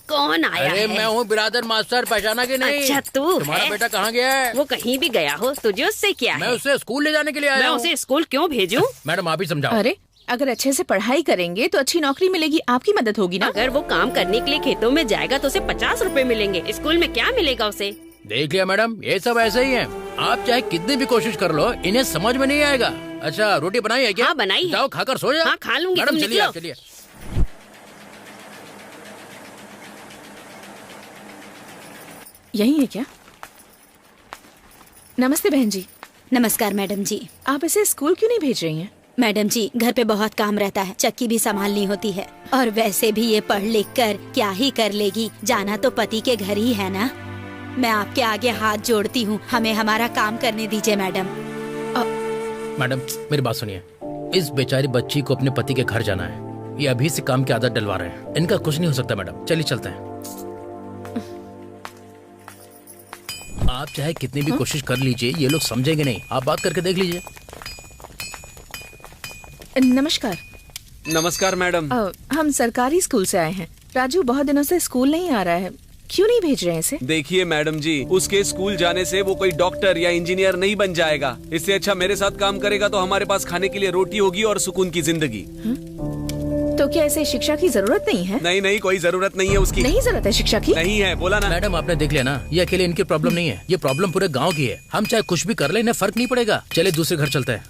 कौन आया अरे है? मैं हूँ बिरादर मास्टर, पहचाना कि नहीं? अच्छा तू तुम्हारा है? बेटा कहाँ गया है? वो कहीं भी गया हो, तुझे उससे क्या मैं है? उसे स्कूल ले जाने के लिए आया मैं हूँ। उसे स्कूल क्यों भेजूं? मैडम आप ही समझाओ। अरे, अगर अच्छे से पढ़ाई करेंगे तो अच्छी नौकरी मिलेगी, आपकी मदद होगी ना। अगर वो काम करने के लिए खेतों में जाएगा तो उसे 50 रुपए मिलेंगे। स्कूल में क्या मिलेगा उसे? देख लिया मैडम, ये सब ऐसे ही है। आप चाहे कितनी भी कोशिश कर लो, इन्हें समझ में नहीं आएगा। अच्छा, रोटी बनाई है क्या? हाँ बनाई है। जाओ खाकर सो जाओ। हाँ खा लूंगी, मैडम तुम चलिए, निकलो। चलिए। यही है क्या? नमस्ते बहन जी। नमस्कार मैडम जी। आप इसे स्कूल क्यों नहीं भेज रही हैं? मैडम जी, घर पे बहुत काम रहता है, चक्की भी संभालनी होती है, और वैसे भी ये पढ़ लिख कर क्या ही कर लेगी, जाना तो पति के घर ही है ना। मैं आपके आगे हाथ जोड़ती हूँ, हमें हमारा काम करने दीजिए मैडम। मैडम मेरी बात सुनिए, इस बेचारी बच्ची को अपने पति के घर जाना है। ये अभी से काम की आदत डलवा रहे हैं, इनका कुछ नहीं हो सकता। मैडम चलिए चलते हैं। आप चाहे कितनी भी कोशिश कर लीजिए, ये लोग समझेंगे नहीं। आप बात करके देख लीजिए। नमस्कार। नमस्कार मैडम। हम सरकारी स्कूल से आए हैं। राजू बहुत दिनों से स्कूल नहीं आ रहा है, क्यों नहीं भेज रहे हैं इसे? देखिए मैडम जी, उसके स्कूल जाने से वो कोई डॉक्टर या इंजीनियर नहीं बन जाएगा। इससे अच्छा मेरे साथ काम करेगा तो हमारे पास खाने के लिए रोटी होगी और सुकून की जिंदगी। तो क्या इसे शिक्षा की जरूरत नहीं है? नहीं नहीं, कोई जरूरत नहीं है उसकी। नहीं जरूरत है शिक्षा की? नहीं है, बोला ना। मैडम आपने देख लिया ना, ये अकेले इनकी प्रॉब्लम नहीं है, ये प्रॉब्लम पूरे गांव की है। हम चाहे कुछ भी कर ले, इन्हें फर्क नहीं पड़ेगा। चले दूसरे घर चलते हैं।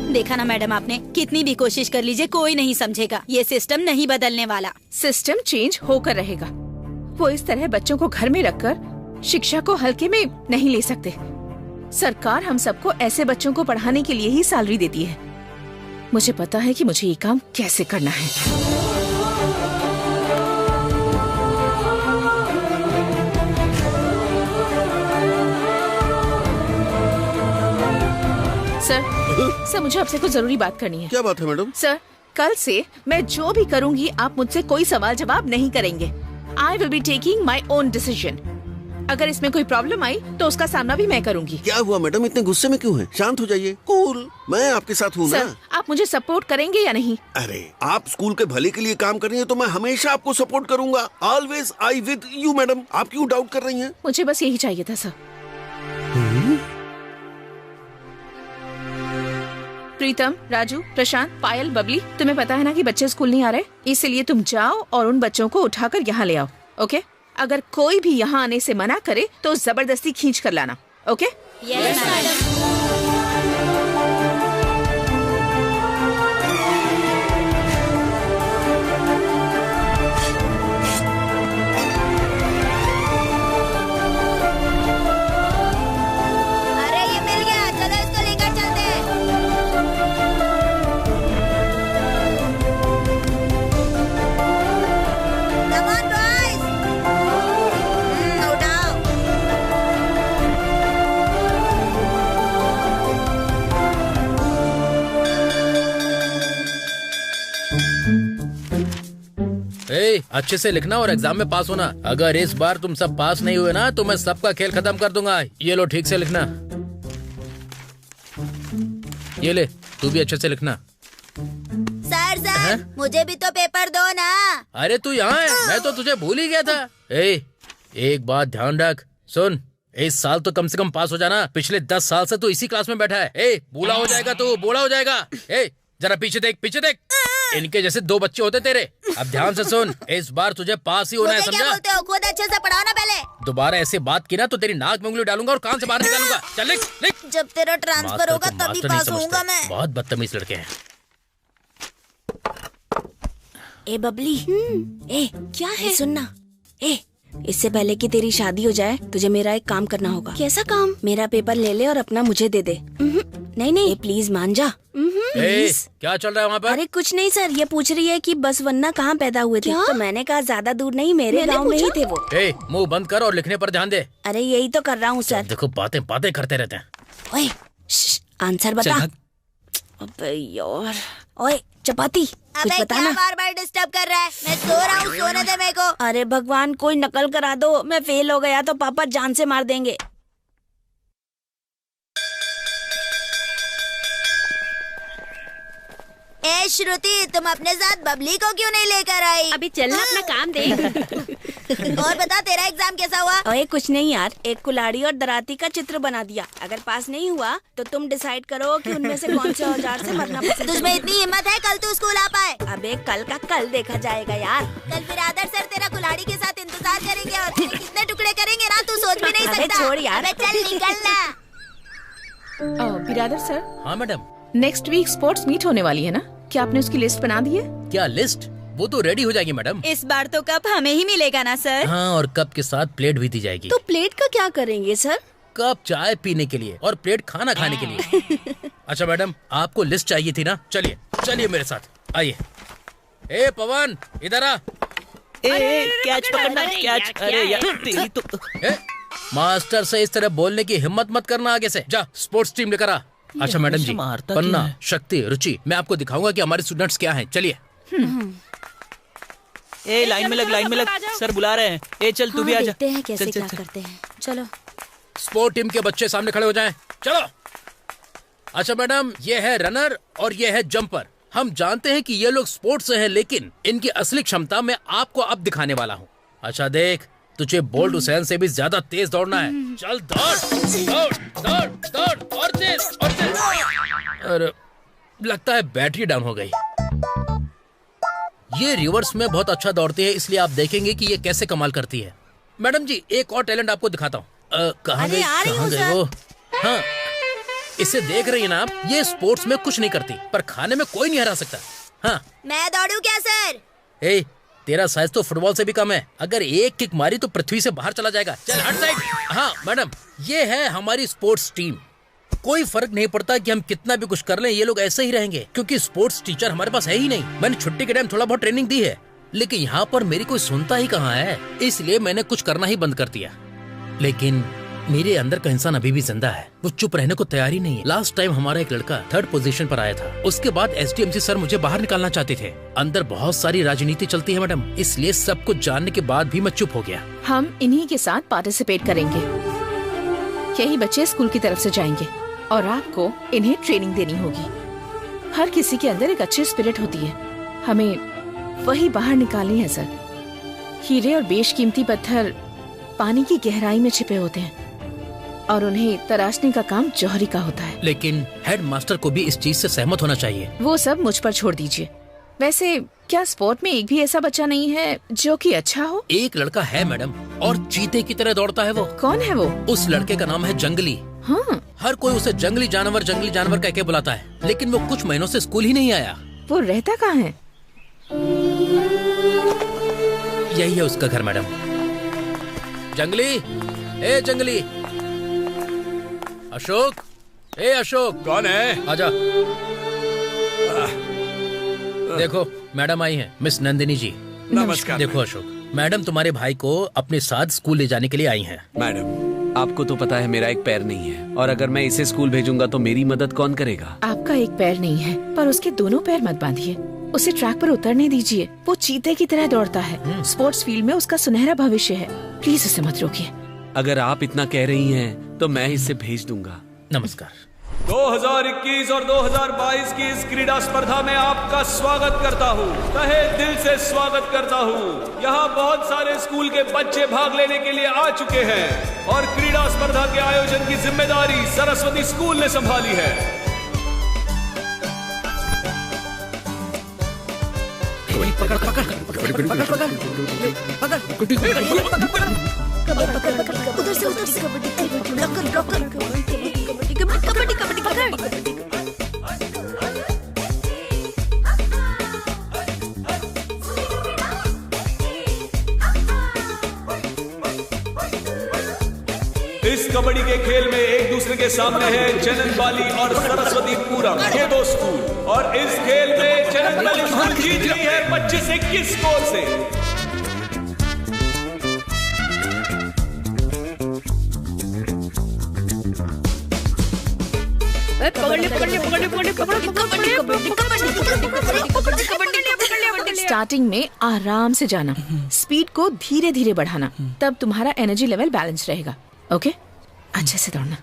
देखा ना मैडम, आपने कितनी भी कोशिश कर लीजिए कोई नहीं समझेगा। ये सिस्टम नहीं बदलने वाला। सिस्टम चेंज होकर रहेगा। वो इस तरह बच्चों को घर में रखकर शिक्षा को हल्के में नहीं ले सकते। सरकार हम सबको ऐसे बच्चों को पढ़ाने के लिए ही सैलरी देती है। मुझे पता है कि मुझे ये काम कैसे करना है। सर, मुझे आपसे कुछ जरूरी बात करनी है। क्या बात है मैडम? सर, कल से मैं जो भी करूंगी आप मुझसे कोई सवाल जवाब नहीं करेंगे। I will be taking my own decision. अगर इसमें कोई प्रॉब्लम आई तो उसका सामना भी मैं करूंगी। क्या हुआ मैडम, इतने गुस्से में क्यों हैं? शांत हो जाइए, कूल। मैं आपके साथ हूँ ना। सर, आप मुझे सपोर्ट करेंगे या नहीं? अरे, आप स्कूल के भले के लिए काम कर रही हैं तो मैं हमेशा आपको सपोर्ट करूंगा। Always I with you madam. आप क्यों डाउट कर रही हैं? मुझे बस यही चाहिए था सर। प्रीतम, राजू, प्रशांत, पायल, बबली, तुम्हें पता है ना कि बच्चे स्कूल नहीं आ रहे, इसलिए तुम जाओ और उन बच्चों को उठाकर यहाँ ले आओ। ओके? अगर कोई भी यहाँ आने से मना करे तो जबरदस्ती खींच कर लाना। ओके? Yes madam. अच्छे से लिखना और एग्जाम में पास होना। अगर इस बार तुम सब पास नहीं हुए ना तो मैं सबका खेल खत्म कर दूंगा। ये लो, ठीक से लिखना। ये ले, तू भी अच्छे से लिखना। सर, मुझे भी तो पेपर दो ना। अरे तू यहाँ है, मैं तो तुझे भूल ही गया था। एक बात ध्यान रख, सुन, इस साल तो कम से कम पास हो जाना। पिछले 10 साल से तू इसी क्लास में बैठा है। बूढ़ा हो जाएगा तू, बूढ़ा हो जाएगा। जरा पीछे देख, पीछे देख। इनके जैसे 2 बच्चे होते तेरे। अब ध्यान से सुन, इस बार तुझे पास ही होना है, समझा? क्या बोलते हो? खुद अच्छे से पढ़ाओ ना पहले। दोबारा ऐसे बात की ना तो तेरी नाक में उंगली डालूंगा और कान से बाहर निकालूंगा। चल लिख, लिख। जब तेरा ट्रांसफर होगा तभी पास होऊंगा मैं। बहुत बदतमीज लड़के हैं। ए बबली, क्या है? सुनना, इससे पहले कि तेरी शादी हो जाए तुझे मेरा एक काम करना होगा। कैसा काम? मेरा पेपर ले ले और अपना मुझे दे दे। नहीं, प्लीज मान जा। क्या चल रहा है वहाँ पर? अरे कुछ नहीं सर, ये पूछ रही है कि बस वन्ना कहाँ पैदा हुए थे। तो मैंने कहा ज्यादा दूर नहीं, मेरे गांव में ही थे वो। मुंह बंद कर और लिखने पर ध्यान दे। अरे यही तो कर रहा हूँ सर। देखो, बातें करते रहते हैं। ओए, आंसर बता। अबे यार, ओए चपाती, कुछ बता ना। बार-बार डिस्टर्ब कर रहा है। मैं सो रहा हूँ, सोने दे मेरे को। अरे भगवान, कोई नकल करा दो। मैं फेल हो गया तो पापा जान से मार देंगे। ए श्रुति, तुम अपने साथ बबली को क्यों नहीं लेकर आई? अभी चलना, अपना काम देख। और बता, तेरा एग्जाम कैसा हुआ? ओए कुछ नहीं यार, एक कुल्हाड़ी और दराती का चित्र बना दिया। अगर पास नहीं हुआ तो तुम डिसाइड करो कि उनमें से कौन से औजार से मरना पसंद। तुझमें इतनी हिम्मत है? कल तू स्कूल आ पाए? अबे कल का कल देखा जाएगा यार। कल फिर आदर सर तेरा कुल्हाड़ी के साथ इंतजार करेंगे और तेरे कितने टुकड़े करेंगे ना तू सोच भी नहीं सकता। छोड़ यार। अबे चल निकलना। बिरादर सर। हाँ madam. Next week sports meet होने वाली है ना? क्या आपने उसकी लिस्ट बना दी है? क्या लिस्ट? वो तो रेडी हो जाएगी मैडम। इस बार तो कप हमें ही मिलेगा ना सर? हाँ, और कप के साथ प्लेट भी दी जाएगी। तो प्लेट का क्या करेंगे सर? कप चाय पीने के लिए और प्लेट खाना खाने के लिए। अच्छा मैडम, आपको लिस्ट चाहिए थी ना? चलिए चलिए मेरे साथ, आइए। ए पवन, इधर आ। कैच पकड़ना, कैच। अरे यार तेरी तो। मास्टर से इस तरह बोलने की हिम्मत मत करना आगे से। जा स्पोर्ट्स टीम लेकर आ। अच्छा मैडम जी, पन्ना, शक्ति, रुचि, मैं आपको दिखाऊंगा कि हमारे स्टूडेंट्स क्या हैं। चलिए। लाइन में लग, सर बुला रहे हैं। चल तू भी आ जा। देखते हैं कैसे क्या करते हैं। चलो। स्पोर्ट टीम के बच्चे सामने खड़े हो जाएं। चलो। अच्छा मैडम, ये है रनर और ये है जंपर। हम जानते हैं कि ये लोग स्पोर्ट्स से हैं, लेकिन इनकी असली क्षमता मैं आपको अब दिखाने वाला हूँ। अच्छा देख, तुझे बोल्ट हुसैन से भी ज्यादा तेज दौड़ना है। चल दौड़ और तेज। अरे लगता है बैटरी डाउन हो गई। ये रिवर्स में बहुत अच्छा दौड़ती है, इसलिए आप देखेंगे कि ये कैसे कमाल करती है। मैडम जी, एक और टैलेंट आपको दिखाता हूँ। कहाँ गए वो? हाँ, इसे देख रही है ना आप, ये स्पोर्ट्स में कुछ नहीं करती पर खाने में कोई नहीं हरा सकता। हाँ मैं दौड़ू क्या सर? ए, तेरा साइज तो फुटबॉल से भी कम है। अगर एक किक मारी तो पृथ्वी से बाहर चला जाएगा। चल हट साइड। हाँ मैडम, ये है हमारी स्पोर्ट्स टीम। कोई फर्क नहीं पड़ता कि हम कितना भी कुछ कर लें, ये लोग ऐसे ही रहेंगे क्योंकि स्पोर्ट्स टीचर हमारे पास है ही नहीं। मैंने छुट्टी के टाइम थोड़ा बहुत ट्रेनिंग दी है, लेकिन यहाँ पर मेरी कोई सुनता ही कहाँ है, इसलिए मैंने कुछ करना ही बंद कर दिया। लेकिन मेरे अंदर का इंसान अभी भी जिंदा है, वो चुप रहने को तैयार ही नहीं है। लास्ट टाइम हमारा एक लड़का 3rd पोजीशन पर आया था, उसके बाद SDMC सर मुझे बाहर निकालना चाहते थे। अंदर बहुत सारी राजनीति चलती है मैडम, इसलिए सब कुछ जानने के बाद भी मैं चुप हो गया। हम इन्हीं के साथ पार्टिसिपेट करेंगे। यही बच्चे स्कूल की तरफ से जाएंगे और आपको इन्हें ट्रेनिंग देनी होगी। हर किसी के अंदर एक अच्छी स्पिरिट होती है, हमें वही बाहर निकालनी है सर। हीरे और बेशकीमती पत्थर पानी की गहराई में छिपे होते हैं और उन्हें तराशने का काम जौहरी का होता है। लेकिन हेड मास्टर को भी इस चीज से सहमत होना चाहिए। वो सब मुझ पर छोड़ दीजिए। वैसे क्या स्पोर्ट में एक भी ऐसा बच्चा नहीं है जो कि अच्छा हो? एक लड़का है मैडम, और चीते की तरह दौड़ता है वो। कौन है वो? उस लड़के का नाम है जंगली। हाँ। हर कोई उसे जंगली जानवर कह के बुलाता है, लेकिन वो कुछ महीनों से स्कूल ही नहीं आया। वो रहता कहाँ है? यही है उसका घर मैडम। जंगली, ए जंगली। अशोक, ए अशोक। कौन है? आजा। देखो मैडम आई हैं, मिस नंदिनी जी। नमस्कार। देखो अशोक, मैडम तुम्हारे भाई को अपने साथ स्कूल ले जाने के लिए आई हैं। मैडम, आपको तो पता है मेरा एक पैर नहीं है, और अगर मैं इसे स्कूल भेजूंगा तो मेरी मदद कौन करेगा? आपका एक पैर नहीं है, पर उसके दोनों पैर मत बांधिए। उसे ट्रैक पर उतरने दीजिए। वो चीते की तरह दौड़ता है। स्पोर्ट्स फील्ड में उसका सुनहरा भविष्य है। प्लीज उसे मत रोकिए। अगर आप इतना कह रही हैं तो मैं इसे भेज दूंगा। नमस्कार। 2021 और 2022 की इस क्रीड़ा स्पर्धा में आपका स्वागत करता हूँ, तहे दिल से स्वागत करता हूँ। यहाँ बहुत सारे स्कूल के बच्चे भाग लेने के लिए आ चुके हैं और क्रीड़ा स्पर्धा के आयोजन की जिम्मेदारी सरस्वती स्कूल ने संभाली है। पकड़ पकड़ उधर से ब्लॉक कर कबड्डी पकड़। इस कबड्डी के खेल में एक दूसरे के सामने है चननबाली और सरस्वतीपुरम, ये दो स्कूल, और इस खेल में चननबाली स्कूल जीत रही है 25-21 स्कोर से। स्टार्टिंग में आराम से जाना, स्पीड को धीरे धीरे बढ़ाना, तब तुम्हारा एनर्जी लेवल बैलेंस रहेगा। ओके, अच्छे से दौड़ना।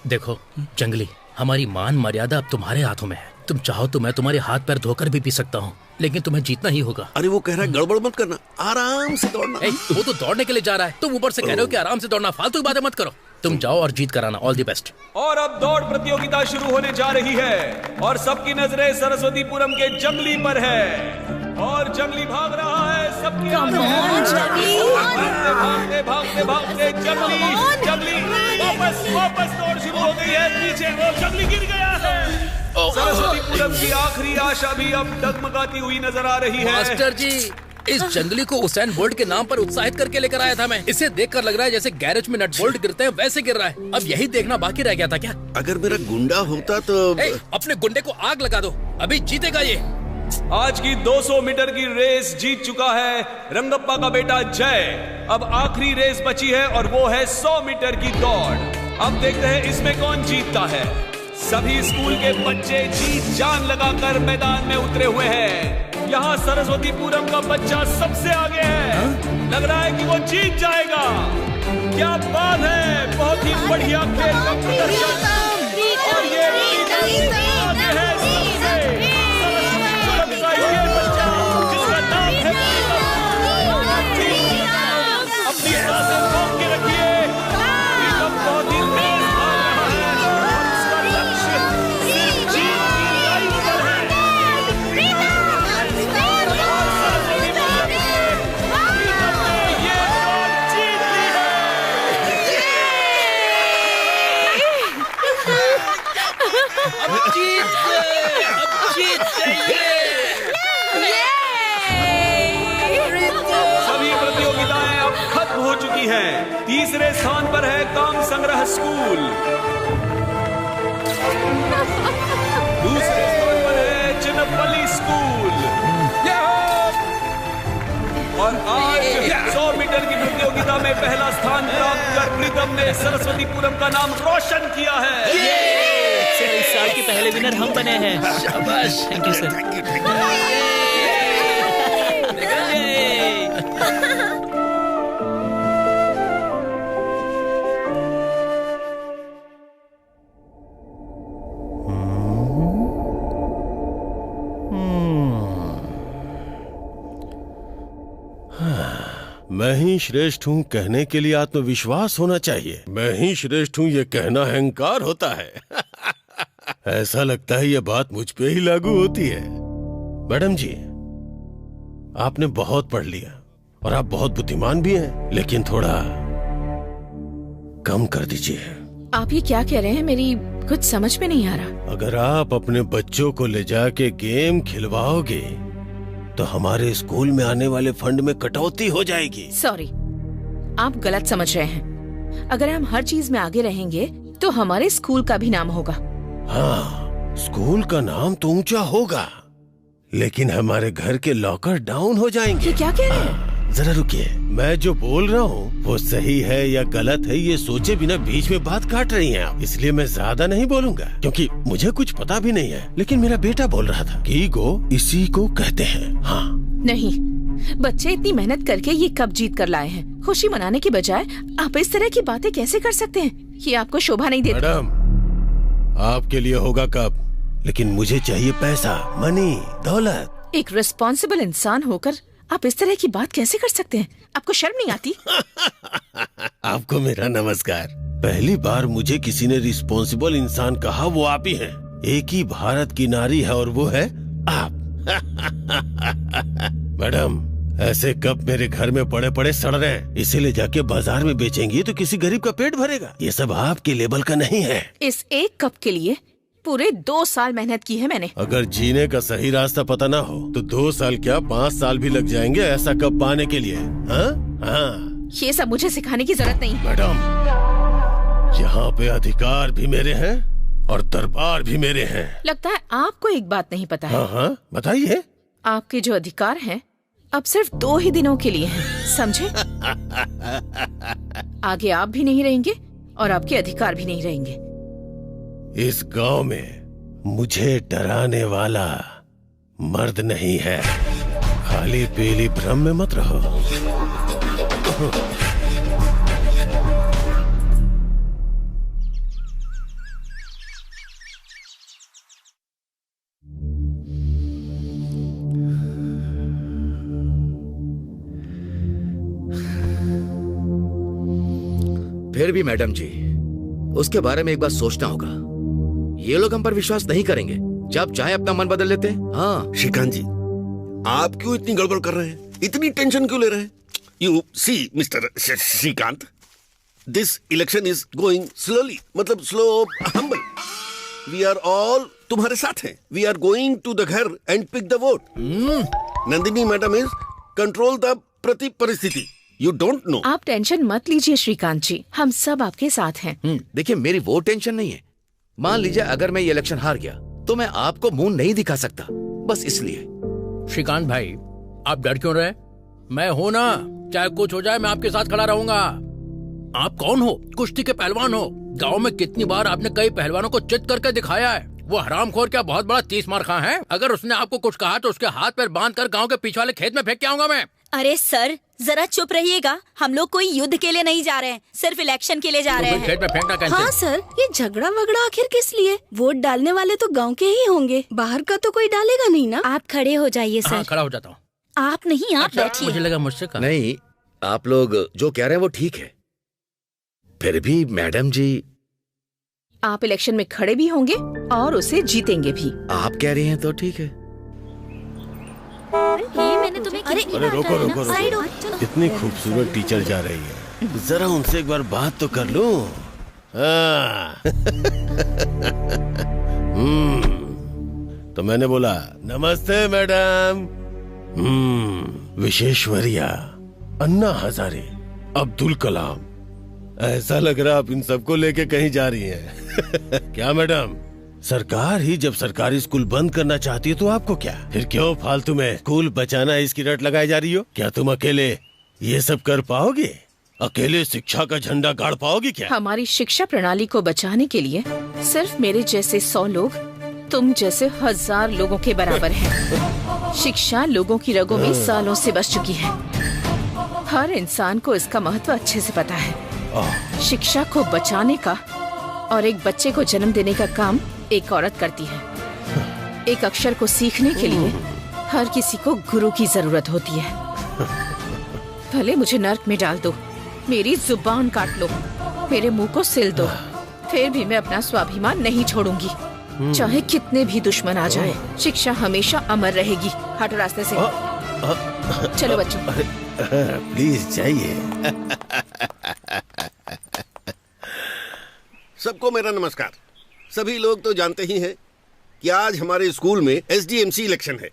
देखो जंगली, हमारी मान मर्यादा अब तुम्हारे हाथों में है। तुम चाहो तो मैं तुम्हारे हाथ पैर धोकर भी पी सकता हूँ, लेकिन तुम्हें जीतना ही होगा। अरे वो कह रहा है गड़बड़ मत करना, आराम से दौड़ना। वो तो दौड़ने के लिए जा रहा है, तुम ऊपर से कह रहे हो कि आराम से दौड़ना। फालतू की बातें मत करो, तुम जाओ और जीत कर आना। All the best. और अब दौड़ प्रतियोगिता शुरू होने जा रही है और सबकी नजरें सरस्वतीपुरम के जंगली पर है और जंगली भाग रहा है। सबकी भागते भागते भागते जंगली वापस दौड़ शुरू हो गई है। पीछे वो जंगली गिर गया है। सरस्वतीपुरम की आखिरी आशा भी अब डगमगाती हुई नजर आ रही है। मास्टर जी, इस जंगली को उसेन बोल्ट के नाम पर उत्साहित करके लेकर आया था मैं। इसे देखकर लग रहा है जैसे गैरेज में नट बोल्ट गिरते हैं वैसे गिर रहा है। अब यही देखना बाकी रह गया था क्या? अगर मेरा गुंडा होता तो अपने गुंडे को आग लगा दो, अभी जीतेगा ये। आज की 200 मीटर की रेस जीत चुका है रंगप्पा का बेटा जय। अब आखिरी रेस बची है और वो है 100 मीटर की दौड़। अब देखते हैं इसमें कौन जीतता है। सभी स्कूल के बच्चे जी जान लगाकर मैदान में उतरे हुए हैं। यहाँ सरस्वतीपुरम का बच्चा सबसे आगे है। लग रहा है कि वो जीत जाएगा। क्या बात है, बहुत ही बढ़िया खेल का प्रदर्शन। और ये आगे है सबसे सरस्वतीपुरम का ये बच्चा जिसका नाम है अपनी सांसें रोक के रखिए। बहुत ही तेज भाग रहा है और उसका लक्ष्य सिर्फ जीत की लाइन पर है। जीत गए, अब जीत गए। सभी प्रतियोगिताएं अब खत्म हो चुकी हैं। तीसरे स्थान पर है काम संग्रह स्कूल, दूसरे स्थान पर है चिन्नपल्ली स्कूल, और आज 100 मीटर की प्रतियोगिता में पहला स्थान प्राप्त कर प्रीतम ने सरस्वतीपुरम का नाम रोशन किया है। इस साल के पहले विनर हम बने हैं। शाबाश। Thank you sir. मैं ही श्रेष्ठ हूँ कहने के लिए आत्मविश्वास होना चाहिए। मैं ही श्रेष्ठ हूँ ये कहना अहंकार होता है। ऐसा लगता है ये बात मुझ पे ही लागू होती है। मैडम जी, आपने बहुत पढ़ लिया और आप बहुत बुद्धिमान भी हैं, लेकिन थोड़ा कम कर दीजिए। आप ये क्या कह रहे हैं? मेरी कुछ समझ में नहीं आ रहा। अगर आप अपने बच्चों को ले जाके गेम खिलवाओगे तो हमारे स्कूल में आने वाले फंड में कटौती हो जाएगी। सॉरी, आप गलत समझ रहे हैं। अगर हम हर चीज में आगे रहेंगे तो हमारे स्कूल का भी नाम होगा। हाँ, स्कूल का नाम तो ऊंचा होगा, लेकिन हमारे घर के लॉकर डाउन हो जाएंगे। ये क्या कह रहे हैं? जरा रुकिए, मैं जो बोल रहा हूँ वो सही है या गलत है ये सोचे बिना बीच में बात काट रही हैं आप। इसलिए मैं ज्यादा नहीं बोलूंगा क्योंकि मुझे कुछ पता भी नहीं है। लेकिन मेरा बेटा बोल रहा था कि ईगो इसी को कहते हैं। हाँ नहीं, बच्चे इतनी मेहनत करके ये कप जीत कर लाए हैं। खुशी मनाने की बजाय आप इस तरह की बातें कैसे कर सकते हैं? ये आपको शोभा नहीं देता। मैडम, आपके लिए होगा कप, लेकिन मुझे चाहिए पैसा, मनी, दौलत। एक रिस्पॉन्सिबल इंसान होकर आप इस तरह की बात कैसे कर सकते हैं? आपको शर्म नहीं आती? आपको मेरा नमस्कार। पहली बार मुझे किसी ने रिस्पॉन्सिबल इंसान कहा, वो आप ही हैं। एक ही भारत की नारी है और वो है आप। मैडम, ऐसे कप मेरे घर में पड़े पड़े सड़ रहे हैं। इसे ले जाके बाजार में बेचेंगी तो किसी गरीब का पेट भरेगा। ये सब आपके लेवल का नहीं है। इस एक कप के लिए पूरे 2 साल मेहनत की है मैंने। अगर जीने का सही रास्ता पता ना हो तो 2 साल क्या 5 साल भी लग जाएंगे ऐसा कप पाने के लिए। हाँ हाँ, ये सब मुझे सिखाने की जरूरत नहीं। मैडम, यहाँ पे अधिकार भी मेरे हैं और दरबार भी मेरे हैं। लगता है आपको एक बात नहीं पता है। हाँ हाँ, बताइए। आपके जो अधिकार हैं अब सिर्फ 2 ही दिनों के लिए हैं, समझे? आगे आप भी नहीं रहेंगे और आपके अधिकार भी नहीं रहेंगे। इस गांव में मुझे डराने वाला मर्द नहीं है। खाली पीली भ्रम में मत रहो। फिर भी मैडम जी, उसके बारे में एक बार सोचना होगा। ये लोग हम पर विश्वास नहीं करेंगे, जब चाहे अपना मन बदल लेते हैं। हाँ श्रीकांत जी, आप क्यों इतनी गड़बड़ कर रहे हैं? इतनी टेंशन क्यों ले रहे हैं? You see mister Shrikant, this election is going slowly, मतलब slow humble. We are all तुम्हारे साथ हैं। We are going to the घर and pick the vote. Nandini madam is control the प्रति परिस्थिति। You don't know. आप टेंशन मत लीजिए श्रीकांत जी, हम सब आपके साथ हैं। देखिए, मेरी वो टेंशन नहीं है। मान लीजिए अगर मैं ये इलेक्शन हार गया तो मैं आपको मुंह नहीं दिखा सकता, बस इसलिए। श्रीकांत भाई, आप डर क्यों रहे? मैं हूं ना, चाहे कुछ हो जाए मैं आपके साथ खड़ा रहूंगा। आप कौन हो? कुश्ती के पहलवान हो। गांव में कितनी बार आपने कई पहलवानों को चित करके दिखाया है। वो हरामखोर क्या बहुत बड़ा 30 मार खा है? अगर उसने आपको कुछ कहा तो उसके हाथ पैर बांध कर गाँव के पीछे वाले खेत में फेंक के आऊंगा मैं। अरे सर, जरा चुप रहिएगा। हम लोग कोई युद्ध के लिए नहीं जा रहे हैं, सिर्फ इलेक्शन के लिए जा रहे हैं। खेत में फेंकना कैसे? हाँ सर, ये झगड़ा वगड़ा आखिर किस लिए? वोट डालने वाले तो गांव के ही होंगे, बाहर का तो कोई डालेगा नहीं ना। आप खड़े हो जाइए सर। हाँ, खड़ा हो जाता हूँ। आप नहीं, आप बैठिए। मुझे लगा मुझसे कहा। नहीं, आप लोग जो कह रहे हैं वो ठीक है। फिर भी मैडम जी, आप इलेक्शन में खड़े भी होंगे और उसे जीतेंगे भी। आप कह रही हैं तो ठीक है। ये मैंने तुम्हें अरे रोको रोको रोको, इतनी खूबसूरत टीचर जा रही है, जरा उनसे एक बार बात तो कर लूं। हाँ। तो मैंने बोला नमस्ते मैडम। विश्वेश्वरैया, अन्ना हजारे, अब्दुल कलाम, ऐसा लग रहा आप इन सबको लेके कहीं जा रही हैं। क्या मैडम, सरकार ही जब सरकारी स्कूल बंद करना चाहती है तो आपको क्या, फिर क्यों फालतू में स्कूल बचाना इसकी रट लगाई जा रही हो? क्या तुम अकेले ये सब कर पाओगे? अकेले शिक्षा का झंडा गाड़ पाओगे क्या? हमारी शिक्षा प्रणाली को बचाने के लिए सिर्फ मेरे जैसे 100 लोग तुम जैसे 1000 लोगों के बराबर हैं। शिक्षा लोगों की रगों में सालों से बस चुकी है। हर इंसान को इसका महत्व अच्छे से पता है। शिक्षा को बचाने का और एक बच्चे को जन्म देने का काम एक औरत करती है। एक अक्षर को सीखने के लिए हर किसी को गुरु की जरूरत होती है। भले मुझे नर्क में डाल दो, मेरी जुबान काट लो, मेरे मुंह को सिल दो, फिर भी मैं अपना स्वाभिमान नहीं छोड़ूंगी, चाहे कितने भी दुश्मन आ जाए। शिक्षा हमेशा अमर रहेगी। हटो रास्ते से। चलो बच्चों। प्लीज जाइए। सबको मेरा नमस्कार। सभी लोग तो जानते ही हैं कि आज हमारे स्कूल में SDMC इलेक्शन है।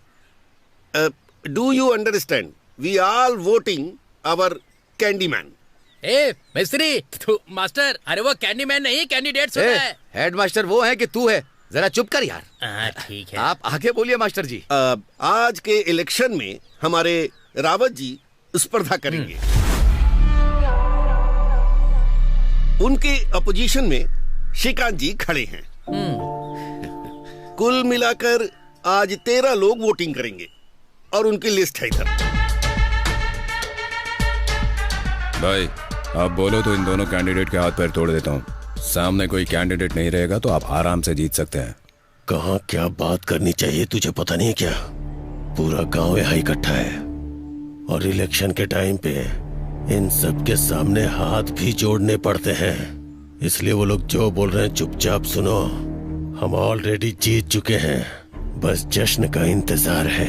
Do you understand? We are voting our candyman. ए मिस्त्री, तू मास्टर, अरे वो कैंडीमैन नहीं, कैंडिडेट है। हेड मास्टर वो है कि तू है? जरा चुप कर यार। ठीक है, आप आगे बोलिए मास्टर जी। आज के इलेक्शन में हमारे रावत जी स्पर्धा करेंगे। उनके अपोजिशन में श्रीकांत जी खड़े हैं। कुल मिलाकर आज 13 लोग वोटिंग करेंगे और उनकी लिस्ट है इधर। भाई आप बोलो तो इन दोनों कैंडिडेट के हाथ पैर तोड़ देता हूँ। सामने कोई कैंडिडेट नहीं रहेगा तो आप आराम से जीत सकते हैं। कहाँ क्या बात करनी चाहिए तुझे पता नहीं है क्या? पूरा गांव यहाँ इकट्ठा है और इलेक्शन के टाइम पे इन सब के सामने हाथ भी जोड़ने पड़ते हैं। इसलिए वो लोग जो बोल रहे हैं चुपचाप सुनो। हम ऑलरेडी जीत चुके हैं, बस जश्न का इंतजार है।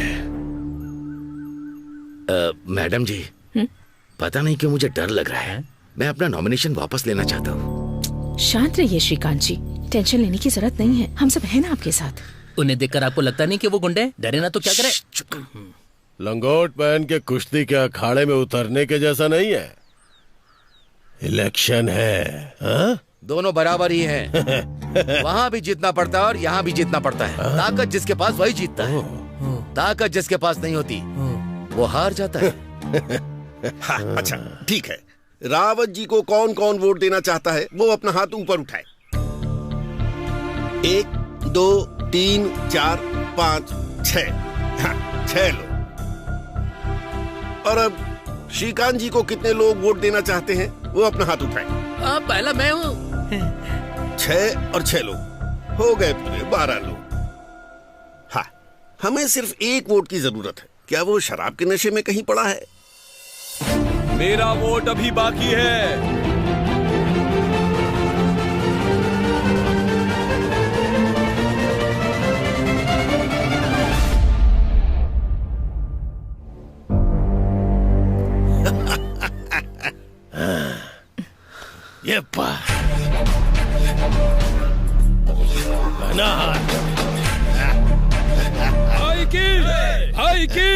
मैडम जी, पता नहीं क्यों मुझे डर लग रहा है। मैं अपना नॉमिनेशन वापस लेना चाहता हूँ। शांत रहिए श्रीकांत जी, टेंशन लेने की जरूरत नहीं है। हम सब हैं ना आपके साथ। उन्हें देखकर आपको लगता नहीं कि वो गुंडे? डरे ना तो क्या करे? लंगोट पहन के कुश्ती के अखाड़े में उतरने के जैसा नहीं है। इलेक्शन है। हा? दोनों बराबर ही हैं। वहाँ भी जीतना पड़ता है और यहाँ भी जीतना पड़ता है। ताकत जिसके पास वही जीतता है, ताकत जिसके पास नहीं होती वो हार जाता है। हाँ, अच्छा ठीक है। रावत जी को कौन कौन वोट देना चाहता है वो अपना हाथ ऊपर उठाए। 1 2 3 4 5 6। हाँ, 6 लोग। और अब श्रीकांत जी को कितने लोग वोट देना चाहते हैं वो अपना हाथ उठाए। पहला मैं हूँ। 6 और 6 लोग हो गए, पूरे 12 लोग। हाँ, हमें सिर्फ एक वोट की जरूरत है। क्या वो शराब के नशे में कहीं पड़ा है? मेरा वोट अभी बाकी है। ये हाई की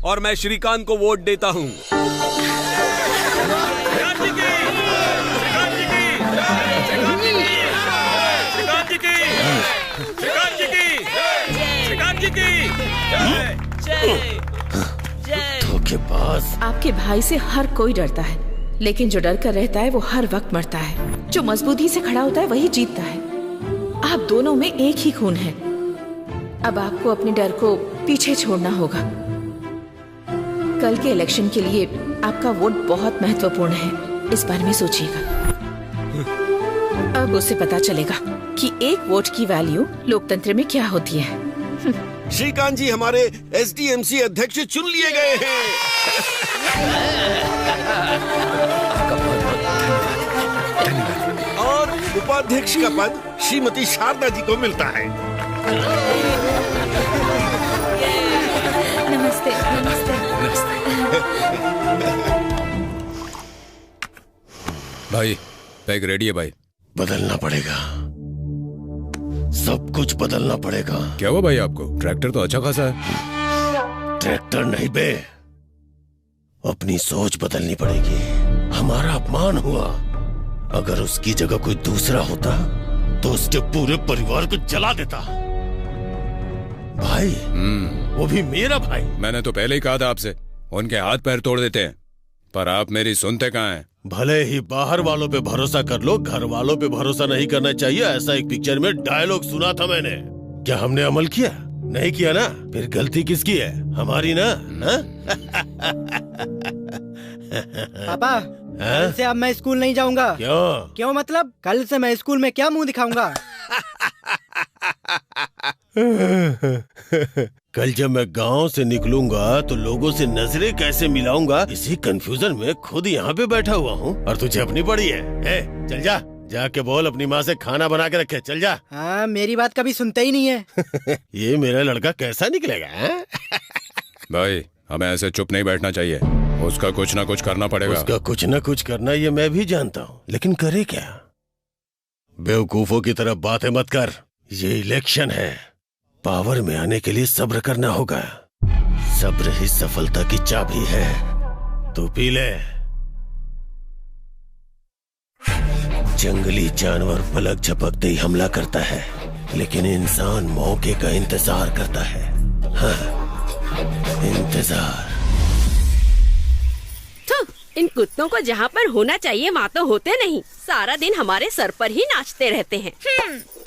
और मैं श्रीकांत को वोट देता हूँ। धोखेबाज। आपके भाई से हर कोई डरता है, लेकिन जो डर कर रहता है वो हर वक्त मरता है। जो मजबूती से खड़ा होता है वही जीतता है। आप दोनों में एक ही खून है। अब आपको अपने डर को पीछे छोड़ना होगा। कल के इलेक्शन के लिए आपका वोट बहुत महत्वपूर्ण है, इस बारे में सोचिएगा। अब उसे पता चलेगा कि एक वोट की वैल्यू लोकतंत्र में क्या होती है। श्रीकांत जी हमारे SDMC अध्यक्ष चुन लिए गए हैं। और उपाध्यक्ष का पद श्रीमती शारदा जी को मिलता है। नमस्ते। नमस्ते। भाई पैग रेडी है भाई। बदलना पड़ेगा। सब कुछ बदलना पड़ेगा। क्या हुआ भाई आपको? ट्रैक्टर तो अच्छा खासा है। ट्रैक्टर नहीं बे, अपनी सोच बदलनी पड़ेगी। हमारा अपमान हुआ, अगर उसकी जगह कोई दूसरा होता तो उसके पूरे परिवार को जला देता। भाई, वो भी मेरा भाई। मैंने तो पहले ही कहा था आपसे, उनके हाथ पैर तोड़ देते हैं, पर आप मेरी सुनते कहाँ हैं? भले ही बाहर वालों पे भरोसा कर लो, घर वालों पे भरोसा नहीं करना चाहिए, ऐसा एक पिक्चर में डायलॉग सुना था मैंने। क्या हमने अमल किया? नहीं किया ना? फिर गलती किसकी है? हमारी ना। पापा, कल से अब मैं स्कूल नहीं जाऊंगा। क्यों मतलब? कल से मैं स्कूल में क्या मुंह दिखाऊंगा? कल जब मैं गांव से निकलूंगा तो लोगों से नजरें कैसे मिलाऊंगा, इसी कंफ्यूजन में खुद यहाँ पे बैठा हुआ हूँ और तुझे अपनी पड़ी है। चल जा, जाके बोल अपनी माँ से खाना बना के रखे। चल जा। हाँ, मेरी बात कभी सुनते ही नहीं है। ये मेरा लड़का कैसा निकलेगा? भाई, हमें ऐसे चुप नहीं बैठना चाहिए, उसका कुछ ना कुछ करना पड़ेगा। उसका कुछ ना कुछ करना ये मैं भी जानता हूँ, लेकिन करे क्या? बेवकूफों की तरह बातें मत कर। ये इलेक्शन है, पावर में आने के लिए सब्र करना होगा। सब्र ही सफलता की चाबी है। तू पी ले। जंगली जानवर पलक झपकते ही हमला करता है, लेकिन इंसान मौके का इंतजार करता है। हाँ, इंतजार। इन कुत्तों को जहाँ पर होना चाहिए वहाँ तो होते नहीं, सारा दिन हमारे सर पर ही नाचते रहते हैं।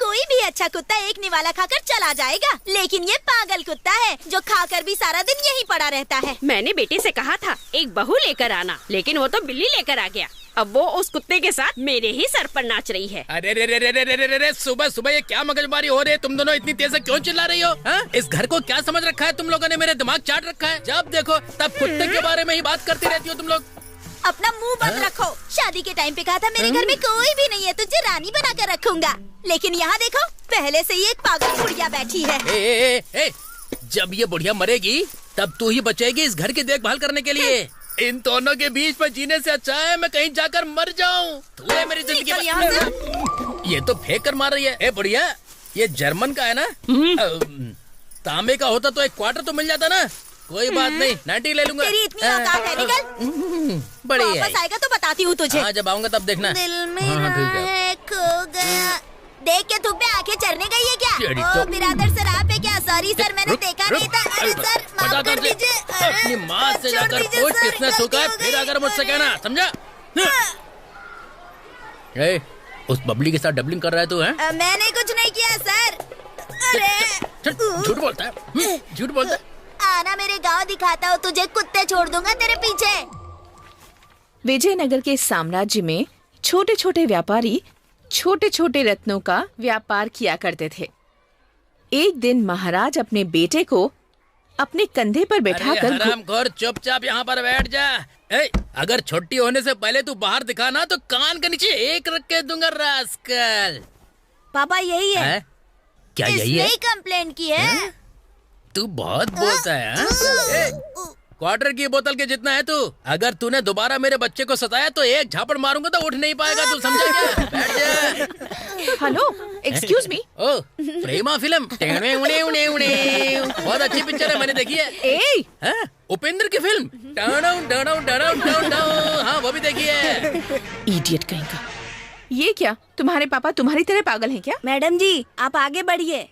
कोई भी अच्छा कुत्ता एक निवाला खाकर चला जाएगा, लेकिन ये पागल कुत्ता है जो खाकर भी सारा दिन यहीं पड़ा रहता है। मैंने बेटे से कहा था एक बहू लेकर आना, लेकिन वो तो बिल्ली लेकर आ गया। अब वो उस कुत्ते के साथ मेरे ही सर पर नाच रही है। अरे रे रे रे रे रे रे रे, सुबह सुबह ये क्या मगजमारी हो रही है? तुम दोनों इतनी तेज से क्यों चिल्ला रही हो? हा? इस घर को क्या समझ रखा है तुम लोगों ने? मेरे दिमाग चाट रखा है। जब देखो तब कुत्ते के बारे में ही बात करती रहती हो तुम लोग। अपना मुंह बंद रखो। शादी के टाइम पे कहा था मेरे घर में कोई भी नहीं है, तुझे रानी बना कर रखूंगा, लेकिन यहाँ देखो पहले से ही एक पागल बुढ़िया बैठी है। ए, जब ये बुढ़िया मरेगी तब तू ही बचेगी इस घर की देखभाल करने के लिए। इन दोनों के बीच में जीने से अच्छा है मैं कहीं जाकर मर जाऊं। तू है मेरी जिंदगी में। ये तो फेंक कर मार रही है। ए बुढ़िया, ये जर्मन का है ना? तांबे का होता तो एक क्वार्टर तो मिल जाता ना। कोई बात नहीं, 90 ले लूंगा। तेरी इतनी औकात है, निकल। बढ़िया। वापस आएगा तो बताती हूँ तुझे। हाँ, जब आऊंगा तब देखना। दिल में है खो गया। देख के धूप में आंखें चरने गई है क्या? ओ बिरादर सर, आप है क्या? सॉरी सर, मैंने देखा नहीं था। अरे सर माफ कर दीजिए। अपनी माँ से जाकर पूछ किसने थूका है, फिर अगर मुझसे कहना, समझा? उस बबली के साथ डबलिंग कर रहा है तू? है मैंने कुछ नहीं किया सर। अरे झूठ बोलता है, झूठ बोलता है। आना मेरे गांव दिखाता हूँ तुझे, कुत्ते छोड़ दूंगा तेरे पीछे। विजयनगर के साम्राज्य में छोटे छोटे व्यापारी छोटे छोटे रत्नों का व्यापार किया करते थे। एक दिन महाराज अपने बेटे को अपने कंधे पर बैठाकर हरामखोर, चुपचाप यहाँ पर बैठ जा। अगर छुट्टी होने से पहले तू बाहर दिखाना तो कान के नीचे एक रख के दूंगा रास्कल। पापा यही है। क्या यही है? इसने कंप्लेंट की है। तू बहुत बोलता है। क्वार्टर की बोतल के जितना है तू। अगर तूने दोबारा मेरे बच्चे को सताया तो एक झापड़ मारूंगा तो उठ नहीं पाएगा। तू समझा क्या? बैठ जा। Hello, excuse me. ओ, प्रेमा फिल्म। बहुत अच्छी पिक्चर है, मैंने देखी है। उपेंद्र की फिल्म हाँ, वो भी देखी है। इडियट कहीं का। ये क्या, तुम्हारे पापा तुम्हारी तरह पागल हैं क्या? मैडम जी, आप आगे बढ़िए।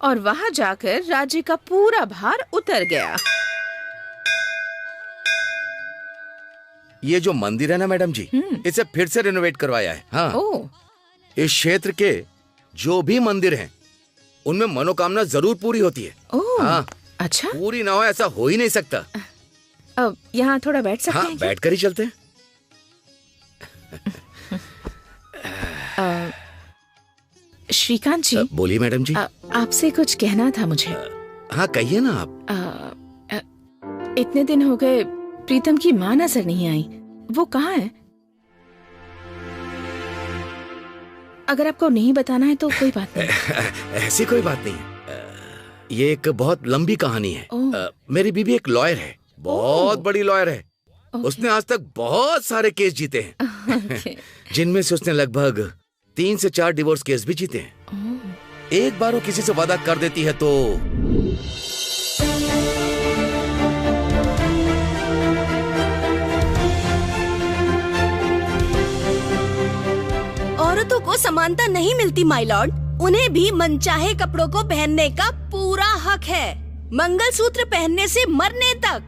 और वहाँ जाकर राज्य का पूरा भार उतर गया। ये जो मंदिर है ना मैडम जी, इसे फिर से रिनोवेट करवाया है। हाँ, इस क्षेत्र के जो भी मंदिर हैं, उनमें मनोकामना जरूर पूरी होती है। हाँ, अच्छा, पूरी ना हो ऐसा हो ही नहीं सकता। अब यहाँ थोड़ा बैठ सकते हैं? बैठ कर ही चलते हैं। श्रीकांत जी। बोलिए मैडम जी। आपसे कुछ कहना था मुझे। हाँ, कहिए ना आप। इतने दिन हो गए प्रीतम की माँ नजर नहीं आई, वो कहाँ है? अगर आपको नहीं बताना है तो कोई बात नहीं। ऐसी कोई बात नहीं। ये एक बहुत लंबी कहानी है। मेरी बीबी एक लॉयर है, बहुत बड़ी लॉयर है। उसने आज तक बहुत सारे केस जीते हैं, जिनमें से उसने लगभग 3 से 4 डिवोर्स केस भी जीते हैं। एक बार वो किसी से वादा कर देती है तो औरतों को समानता नहीं मिलती माय लॉर्ड। उन्हें भी मनचाहे कपड़ों को पहनने का पूरा हक है, मंगलसूत्र पहनने से मरने तक।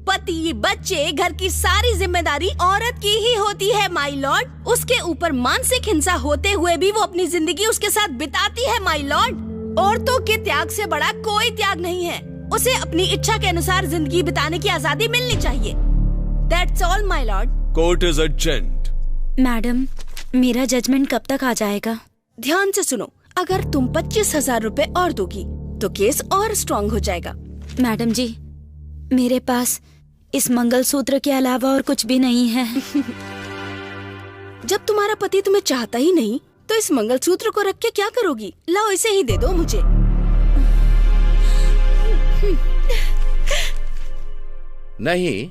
पति, बच्चे, घर की सारी जिम्मेदारी औरत की ही होती है माय लॉर्ड। उसके ऊपर मानसिक हिंसा होते हुए भी वो अपनी जिंदगी उसके साथ बिताती है माय लॉर्ड। औरतों के त्याग से बड़ा कोई त्याग नहीं है। उसे अपनी इच्छा के अनुसार जिंदगी बिताने की आजादी मिलनी चाहिए। That's all my lord. Court is adjourned. Madam, मेरा जजमेंट कब तक आ जाएगा? ध्यान से सुनो, अगर तुम 25,000 रुपए और दोगी तो केस और स्ट्रॉन्ग हो जाएगा। मैडम जी, मेरे पास इस मंगलसूत्र के अलावा और कुछ भी नहीं है। जब तुम्हारा पति तुम्हें चाहता ही नहीं तो इस मंगलसूत्र को रख के क्या करोगी? लाओ, इसे ही दे दो मुझे। नहीं,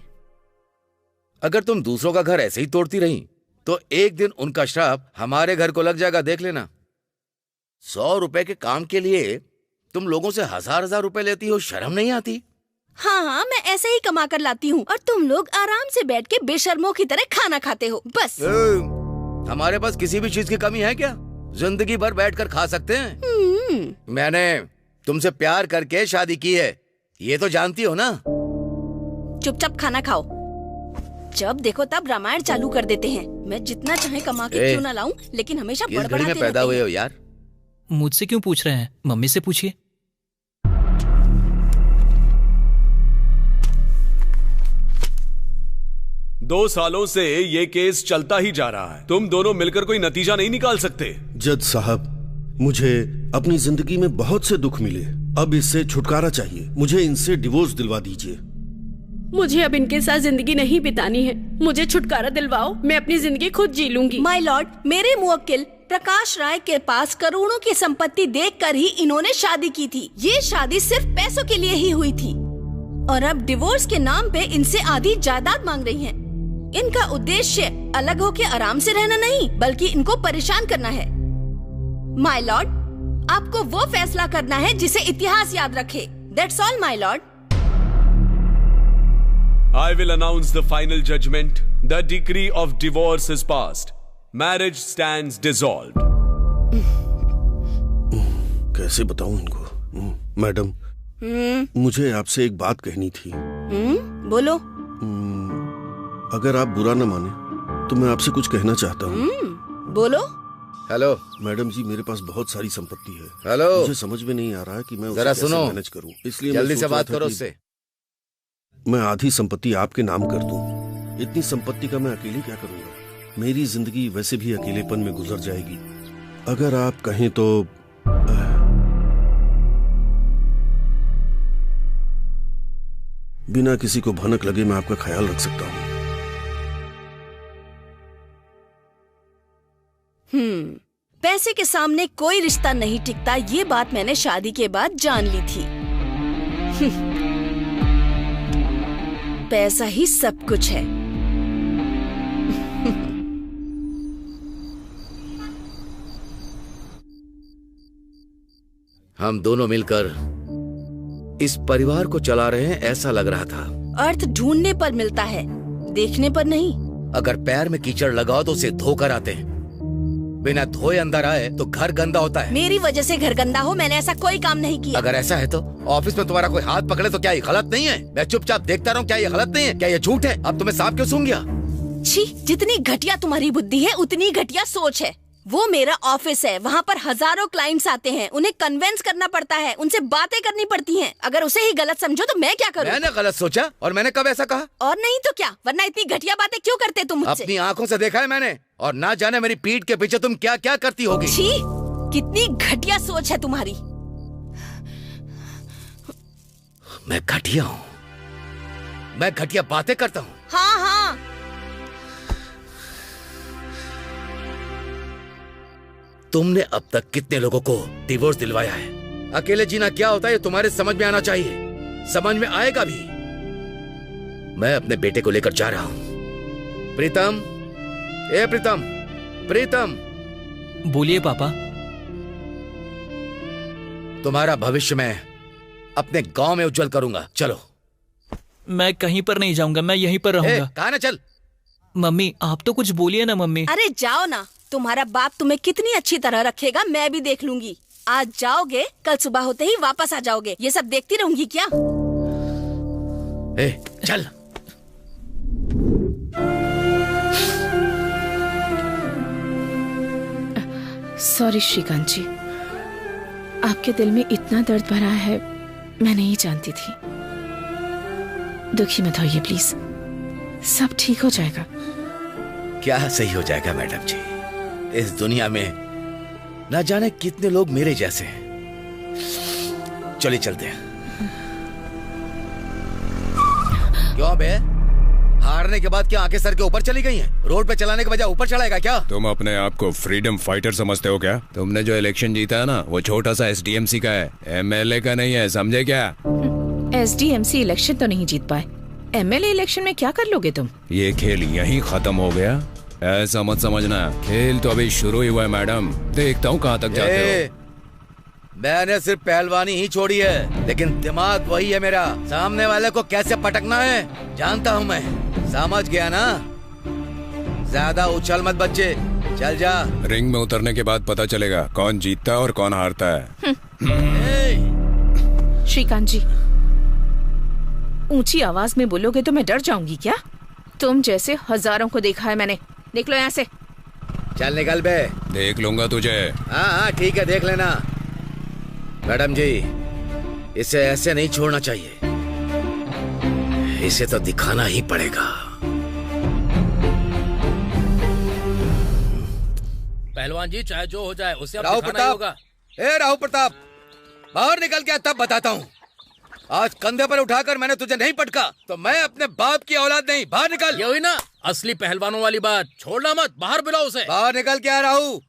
अगर तुम दूसरों का घर ऐसे ही तोड़ती रही तो एक दिन उनका श्राप हमारे घर को लग जाएगा, देख लेना। 100 रुपए के काम के लिए तुम लोगों से हजार रुपए लेती हो, शर्म नहीं आती? हाँ हाँ, मैं ऐसे ही कमा कर लाती हूँ और तुम लोग आराम से बैठ के बेशर्मों की तरह खाना खाते हो, बस। हमारे पास किसी भी चीज की कमी है क्या? जिंदगी भर बैठकर खा सकते हैं। मैंने तुमसे प्यार करके शादी की है, ये तो जानती हो ना। चुपचाप खाना खाओ। जब देखो तब रामायण चालू कर देते हैं। मैं जितना चाहे कमा के क्यों ना लाऊं, लेकिन हमेशा बड़बड़ाते रहते हैं। पैदा हुए हो यार। मुझसे क्यों पूछ रहे हैं? मम्मी से पूछिए। दो सालों से ये केस चलता ही जा रहा है। तुम दोनों मिलकर कोई नतीजा नहीं निकाल सकते? जज साहब, मुझे अपनी जिंदगी में बहुत से दुख मिले, अब इससे छुटकारा चाहिए। मुझे इनसे डिवोर्स दिलवा दीजिए। मुझे अब इनके साथ जिंदगी नहीं बितानी है। मुझे छुटकारा दिलवाओ, मैं अपनी जिंदगी खुद जी लूंगी। माय लॉर्ड, मेरे मुवक्किल प्रकाश राय के पास करोड़ों की संपत्ति देखकर ही इन्होंने शादी की थी। ये शादी सिर्फ पैसों के लिए ही हुई थी और अब डिवोर्स के नाम पे इनसे आधी जायदाद मांग रही हैं। इनका उद्देश्य अलग होके आराम से रहना नहीं, बल्कि इनको परेशान करना है। माय लॉर्ड, आपको वो फैसला करना है जिसे इतिहास याद रखे। That's all, my lord. I will announce the final judgment. The decree of divorce is passed. Marriage stands dissolved. कैसे बताऊं इनको? मैडम, मुझे आपसे एक बात कहनी थी। बोलो। अगर आप बुरा न माने तो मैं आपसे कुछ कहना चाहता हूँ। बोलो। हेलो मैडम जी, मेरे पास बहुत सारी संपत्ति है। हेलो, मुझे समझ में नहीं आ रहा है कि मैं उसे जरा कैसे सुनो, मैनेज करूं। इसलिए जल्दी से बात करो उससे। मैं आधी संपत्ति आपके नाम कर दूं। इतनी संपत्ति का मैं अकेले क्या करूंगा? मेरी जिंदगी वैसे भी अकेलेपन में गुजर जाएगी। अगर आप कहें तो बिना किसी को भनक लगे मैं आपका ख्याल रख सकता हूं। पैसे के सामने कोई रिश्ता नहीं टिकता, ये बात मैंने शादी के बाद जान ली थी। पैसा ही सब कुछ है। हम दोनों मिलकर इस परिवार को चला रहे हैं ऐसा लग रहा था। अर्थ ढूंढने पर मिलता है, देखने पर नहीं। अगर पैर में कीचड़ लगाओ तो उसे धोकर आते हैं, बिना धोए अंदर आए तो घर गंदा होता है। मेरी वजह से घर गंदा हो? मैंने ऐसा कोई काम नहीं किया। अगर ऐसा है तो ऑफिस में तुम्हारा कोई हाथ पकड़े तो क्या ये गलत नहीं है? मैं चुपचाप देखता रहूं, क्या ये गलत नहीं है? क्या ये झूठ है? अब तुम्हें सांप क्यों सूंघ गया? छी, जितनी घटिया तुम्हारी बुद्धि है उतनी घटिया सोच है। वो मेरा ऑफिस है, वहाँ पर हजारों क्लाइंट्स आते हैं, उन्हें कन्विंस करना पड़ता है, उनसे बातें करनी पड़ती हैं। अगर उसे ही गलत समझो तो मैं क्या करूँ? मैंने गलत सोचा? और मैंने कब ऐसा कहा? और नहीं तो क्या, वरना इतनी घटिया बातें क्यों करते तुम मुझसे? अपनी आंखों से देखा है मैंने, और ना जाने मेरी पीठ के पीछे तुम क्या क्या करती होगी। छी, कितनी घटिया सोच है तुम्हारी। मैं घटिया हूँ? मैं घटिया बातें करता हूँ? हाँ हाँ। तुमने अब तक कितने लोगों को डिवोर्स दिलवाया है? अकेले जीना क्या होता है ये तुम्हारे समझ में आना चाहिए, समझ में आएगा भी। मैं अपने बेटे को लेकर जा रहा हूं। प्रीतम, ए प्रीतम, प्रीतम, बोलिए पापा। तुम्हारा भविष्य मैं अपने गांव में उज्जवल करूंगा। चलो। मैं कहीं पर नहीं जाऊंगा, मैं यहीं पर रहूंगा। कहाँ ना चल। मम्मी आप तो कुछ बोलिए ना मम्मी। अरे जाओ ना, तुम्हारा बाप तुम्हें कितनी अच्छी तरह रखेगा मैं भी देख लूंगी। आज जाओगे, कल सुबह होते ही वापस आ जाओगे। ये सब देखती रहूंगी क्या? चल। सॉरी श्रीकांत जी, आपके दिल में इतना दर्द भरा है मैं नहीं जानती थी। दुखी मत होइए प्लीज, सब ठीक हो जाएगा। क्या सही हो जाएगा मैडम जी, इस दुनिया में न जाने कितने लोग मेरे जैसे हैं। चलिए चलते हैं। क्यों बे, हारने के बाद क्या आंखें सर के ऊपर चली गई हैं? रोड पे चलाने के बजाय ऊपर चलाएगा क्या? तुम अपने आप को फ्रीडम फाइटर समझते हो क्या? तुमने जो इलेक्शन जीता है ना, वो छोटा सा SDMC का है, MLA का नहीं है, समझे क्या? SDMC इलेक्शन तो नहीं जीत पाए, MLA इलेक्शन में क्या कर लोगे तुम? ये खेल यहीं खत्म हो गया, ऐसा मत समझना। खेल तो अभी शुरू ही हुआ है मैडम, देखता हूँ कहाँ तक जाते हो। मैंने सिर्फ पहलवानी ही छोड़ी है, लेकिन दिमाग वही है मेरा। सामने वाले को कैसे पटकना है जानता हूँ मैं, समझ गया ना? ज्यादा उछल मत बच्चे, चल जा। रिंग में उतरने के बाद पता चलेगा कौन जीतता है और कौन हारता है। श्रीकांत जी, ऊंची आवाज में बोलोगे तो मैं डर जाऊंगी क्या? तुम जैसे हजारों को देखा है मैंने। निकलो यहाँ से। चल निकल बे। देख लूंगा तुझे। हाँ ठीक है, देख लेना। मैडम जी, इसे ऐसे नहीं छोड़ना चाहिए, इसे तो दिखाना ही पड़ेगा। पहलवान जी, चाहे जो हो जाए उसे अब राव दिखाना ही होगा। राव प्रताप, बाहर निकल के तब बताता हूँ। आज कंधे पर उठाकर मैंने तुझे नहीं पटका तो मैं अपने बाप की औलाद नहीं। बाहर निकल। ये हुई ना असली पहलवानों वाली बात, छोड़ना मत, बाहर बुलाओ उसे। बाहर निकल के आ रहा हूँ।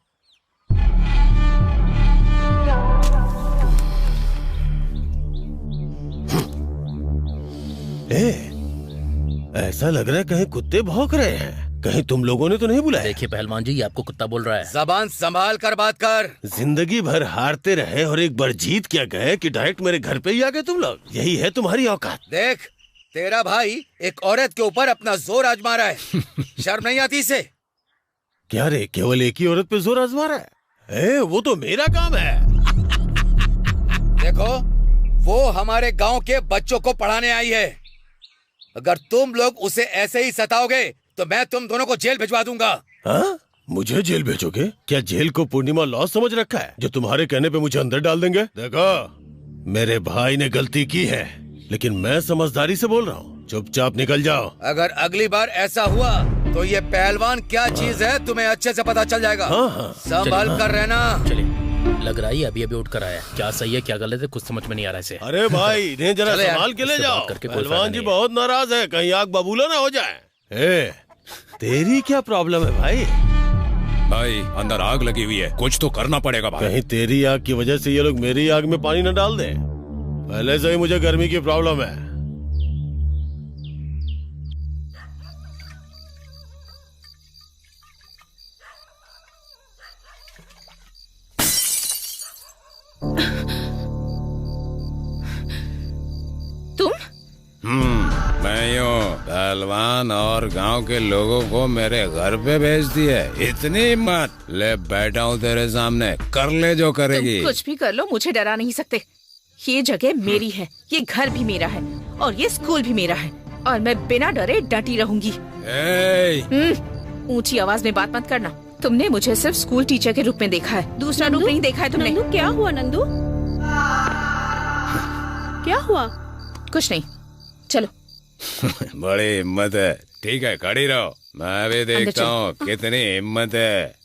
ऐसा लग रहा है कहीं कुत्ते भौंक रहे हैं। कहीं तुम लोगों ने तो नहीं बुलाया? देखिए पहलवान जी, ये आपको कुत्ता बोल रहा है। जबान संभाल कर बात कर। जिंदगी भर हारते रहे और एक बार जीत क्या गए कि डायरेक्ट मेरे घर पे ही आ गए तुम लोग। यही है तुम्हारी औकात। देख, तेरा भाई एक औरत के ऊपर अपना जोर आजमा रहा है। शर्म नहीं आती इसे? क्या रे, केवल एक ही औरत पे जोर आजमा रहा है? वो तो मेरा काम है। देखो, वो हमारे गांव के बच्चों को पढ़ाने आई है। अगर तुम लोग उसे ऐसे ही सताओगे तो मैं तुम दोनों को जेल भिजवा दूंगा। हाँ? मुझे जेल भेजोगे? क्या जेल को पूर्णिमा लॉ समझ रखा है जो तुम्हारे कहने पे मुझे अंदर डाल देंगे? देखो, मेरे भाई ने गलती की है, लेकिन मैं समझदारी से बोल रहा हूँ, चुपचाप निकल जाओ। अगर अगली बार ऐसा हुआ तो ये पहलवान क्या चीज है तुम्हें अच्छे से पता चल जाएगा। संभल कर रहना। चलिए, लग रहा है अभी उठ कर आया। क्या सही है क्या गलत है कुछ समझ में नहीं आ रहा इसे। अरे भाई, इन्हें जरा संभाल के ले जाओ। पहलवान जी बहुत नाराज है, कहीं आग बबूला ना हो जाए। तेरी क्या प्रॉब्लम है भाई? भाई, अंदर आग लगी हुई है, कुछ तो करना पड़ेगा भाई। कहीं तेरी आग की वजह से ये लोग मेरी आग में पानी न डाल दें। पहले से ही मुझे गर्मी की प्रॉब्लम है। मैं यूँ पहलवान और गांव के लोगों को मेरे घर पे भेज दिए। इतनी हिम्मत? ले बैठा हूँ तेरे सामने, कर ले जो करेगी। तुम कुछ भी कर लो, मुझे डरा नहीं सकते। ये जगह मेरी है, ये घर भी मेरा है और ये स्कूल भी मेरा है और मैं बिना डरे डटी रहूंगी। ऊंची आवाज में बात मत करना। तुमने मुझे सिर्फ स्कूल टीचर के रूप में देखा है, दूसरा रूप नहीं देखा है तुमने। नंदू, क्या हुआ नंदू? क्या हुआ? कुछ नहीं, चलो। बड़ी हिम्मत है। ठीक है, खड़ी रहो, मैं भी देखता हूँ कितनी हिम्मत है।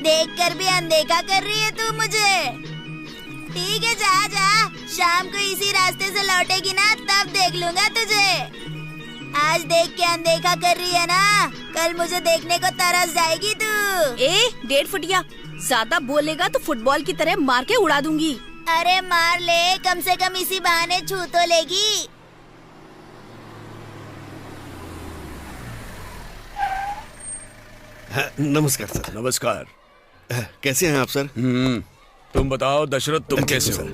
देखकर भी अनदेखा कर रही है तू मुझे। ठीक है, जा जा। शाम को इसी रास्ते से लौटेगी ना, तब देख लूंगा तुझे। आज देख के अनदेखा कर रही है ना, कल मुझे देखने को तरस जाएगी तू। 1.5 फुटिया, ज्यादा बोलेगा तो फुटबॉल की तरह मार के उड़ा दूंगी। अरे मार ले, कम से कम इसी बहाने छू तो लेगी। नमस्कार सर। नमस्कार। कैसे हैं आप सर? तुम बताओ दशरथ, तुम कैसे हो?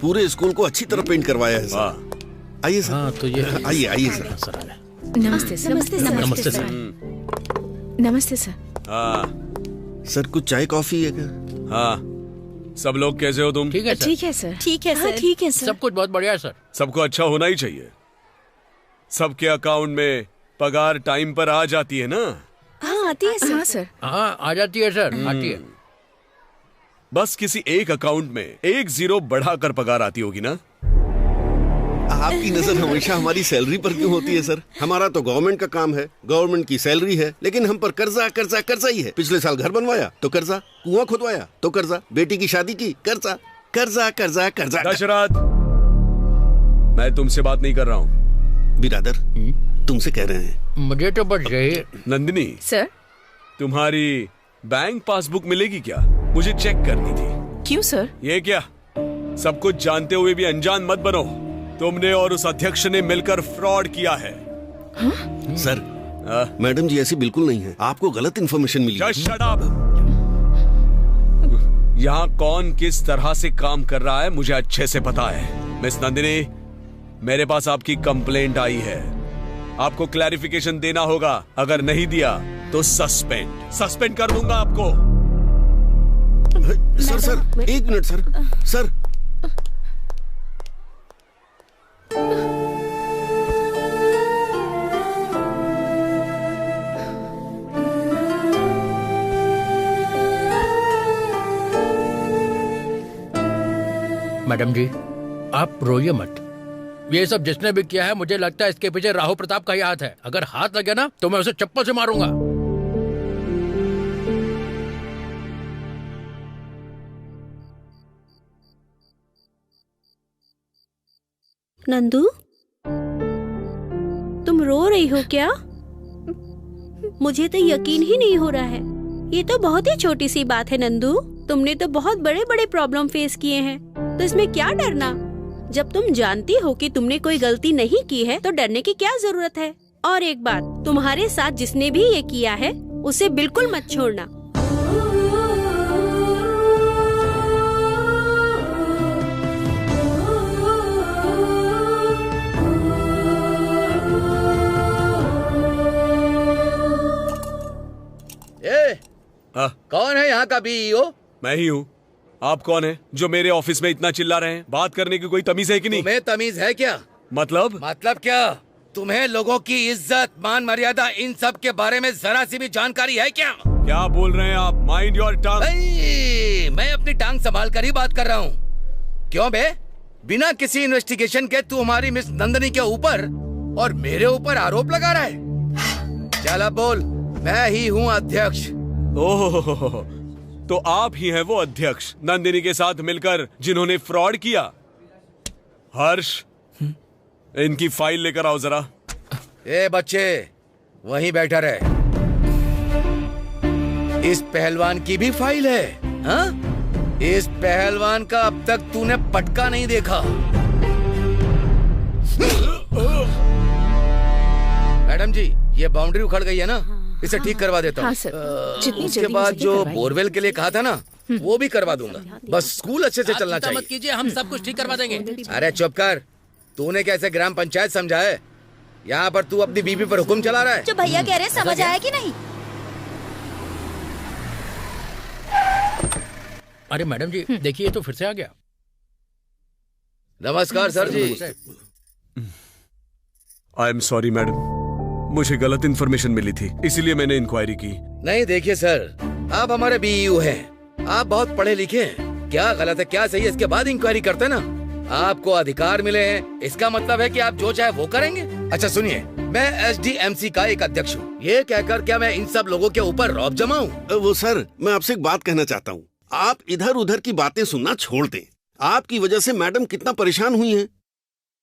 पूरे स्कूल को अच्छी तरह पेंट करवाया है सर। आइए सर। हाँ, तो ये आइए आइए सर। नमस्ते सर। नमस्ते सर। नमस्ते सर। नमस्ते सर। हाँ सर, कुछ चाय कॉफी है क्या? हाँ, सब लोग कैसे हो तुम? ठीक है सर। ठीक है सर। ठीक है सर। ठीक है सर। सब कुछ बहुत बढ़िया है सर। सबको अच्छा होना ही चाहिए। सबके अकाउंट में पगार टाइम पर आ जाती है ना? हाँ, आती है सर। हाँ सर। हाँ, आ जाती है सर, आती है। बस किसी एक अकाउंट में 1 0 बढ़ाकर पगार आती होगी ना? आपकी नजर हमेशा हमारी सैलरी पर क्यों होती है सर? हमारा तो गवर्नमेंट का काम है, गवर्नमेंट की सैलरी है, लेकिन हम पर कर्जा कर्जा कर्जा ही है। पिछले साल घर बनवाया तो कर्जा, कुआं खुदवाया तो कर्जा, बेटी की शादी की कर्जा, कर्जा कर्जा कर्जा। दशरथ, मैं तुमसे बात नहीं कर रहा हूँ। बिरादर, तुमसे कह रहे हैं। मुझे तो बस यही। नंदिनी सर, तुम्हारी बैंक पासबुक मिलेगी क्या? मुझे चेक करनी थी। क्यों सर? ये क्या, सब कुछ जानते हुए भी अनजान मत बनो। तुमने और उस अध्यक्ष ने मिलकर फ्रॉड किया है। हाँ? सर, मैडम जी ऐसी बिल्कुल नहीं है, आपको गलत इन्फॉर्मेशन मिली। Just shut up! यहाँ कौन किस तरह से काम कर रहा है मुझे अच्छे से पता है। मिस नंदिनी, मेरे पास आपकी कंप्लेंट आई है, आपको क्लैरिफिकेशन देना होगा। अगर नहीं दिया तो सस्पेंड कर दूंगा आपको। Sir 1 minute sir. मैडम जी, आप रोइए मत। ये सब जिसने भी किया है, मुझे लगता है इसके पीछे राहु प्रताप का ही हाथ है। अगर हाथ लगे ना तो मैं उसे चप्पल से मारूंगा। नंदू, तुम रो रही हो क्या? मुझे तो यकीन ही नहीं हो रहा है। ये तो बहुत ही छोटी सी बात है नंदू। तुमने तो बहुत बड़े बड़े प्रॉब्लम फेस किए हैं, तो इसमें क्या डरना? जब तुम जानती हो कि तुमने कोई गलती नहीं की है तो डरने की क्या जरूरत है? और एक बात, तुम्हारे साथ जिसने भी ये किया है उसे बिल्कुल मत छोड़ना। कौन है यहाँ का बीईओ? मैं ही हूँ। आप कौन है जो मेरे ऑफिस में इतना चिल्ला रहे हैं? बात करने की कोई तमीज है कि नहीं? तुम्हें तमीज है क्या? मतलब क्या? तुम्हें लोगों की इज्जत, मान मर्यादा, इन सब के बारे में जरा सी भी जानकारी है क्या? क्या बोल रहे हैं आप? Mind your tongue. मैं अपनी टांग संभाल कर ही बात कर रहा हूँ। क्यों बे? बिना किसी इन्वेस्टिगेशन के तू हमारी मिस नंदिनी के ऊपर और मेरे ऊपर आरोप लगा रहा है। चल अब बोल। मैं ही हूँ अध्यक्ष। ओह, तो आप ही हैं वो अध्यक्ष नंदिनी के साथ मिलकर जिन्होंने फ्रॉड किया। हर्ष, इनकी फाइल लेकर आओ जरा। ए बच्चे, वहीं बैठा रहे। इस पहलवान की भी फाइल है? हाँ? इस पहलवान का अब तक तूने पटका नहीं देखा। मैडम जी, ये बाउंड्री उखड़ गई है ना, इसे ठीक करवा देता हूँ। हाँ सर, जितनी उसके जल्दी बाद हो सके जो करवाइए। बोरवेल के लिए कहा था ना, वो भी करवा दूंगा। बस स्कूल अच्छे से चलना मत चाहिए। कीजिए, हम सब कुछ ठीक करवा देंगे। अरे चुप कर। तूने कैसे ग्राम पंचायत समझा है? यहाँ पर तू अपनी बीबी पर हुक्म चला रहा है। जो भैया कह रहे हैं समझ आया कि नहीं? अरे मैडम जी, देखिए तो फिर से आ गया। नमस्कार सर जी। आई एम सॉरी मैडम, मुझे गलत इन्फॉर्मेशन मिली थी, इसीलिए मैंने इंक्वायरी की। नहीं देखिए सर, आप हमारे बीईओ हैं, आप बहुत पढ़े लिखे हैं। क्या गलत है क्या सही है इसके बाद इंक्वायरी करते हैं ना। आपको अधिकार मिले हैं, इसका मतलब है कि आप जो चाहे वो करेंगे। अच्छा सुनिए, मैं एसडीएमसी का एक अध्यक्ष हूँ। ये कहकर क्या मैं इन सब लोगों के ऊपर रौब जमाऊं? वो सर, मैं आपसे एक बात कहना चाहता हूँ। आप इधर उधर की बातें सुनना छोड़ दें। आपकी वजह से मैडम कितना परेशान हुई हैं।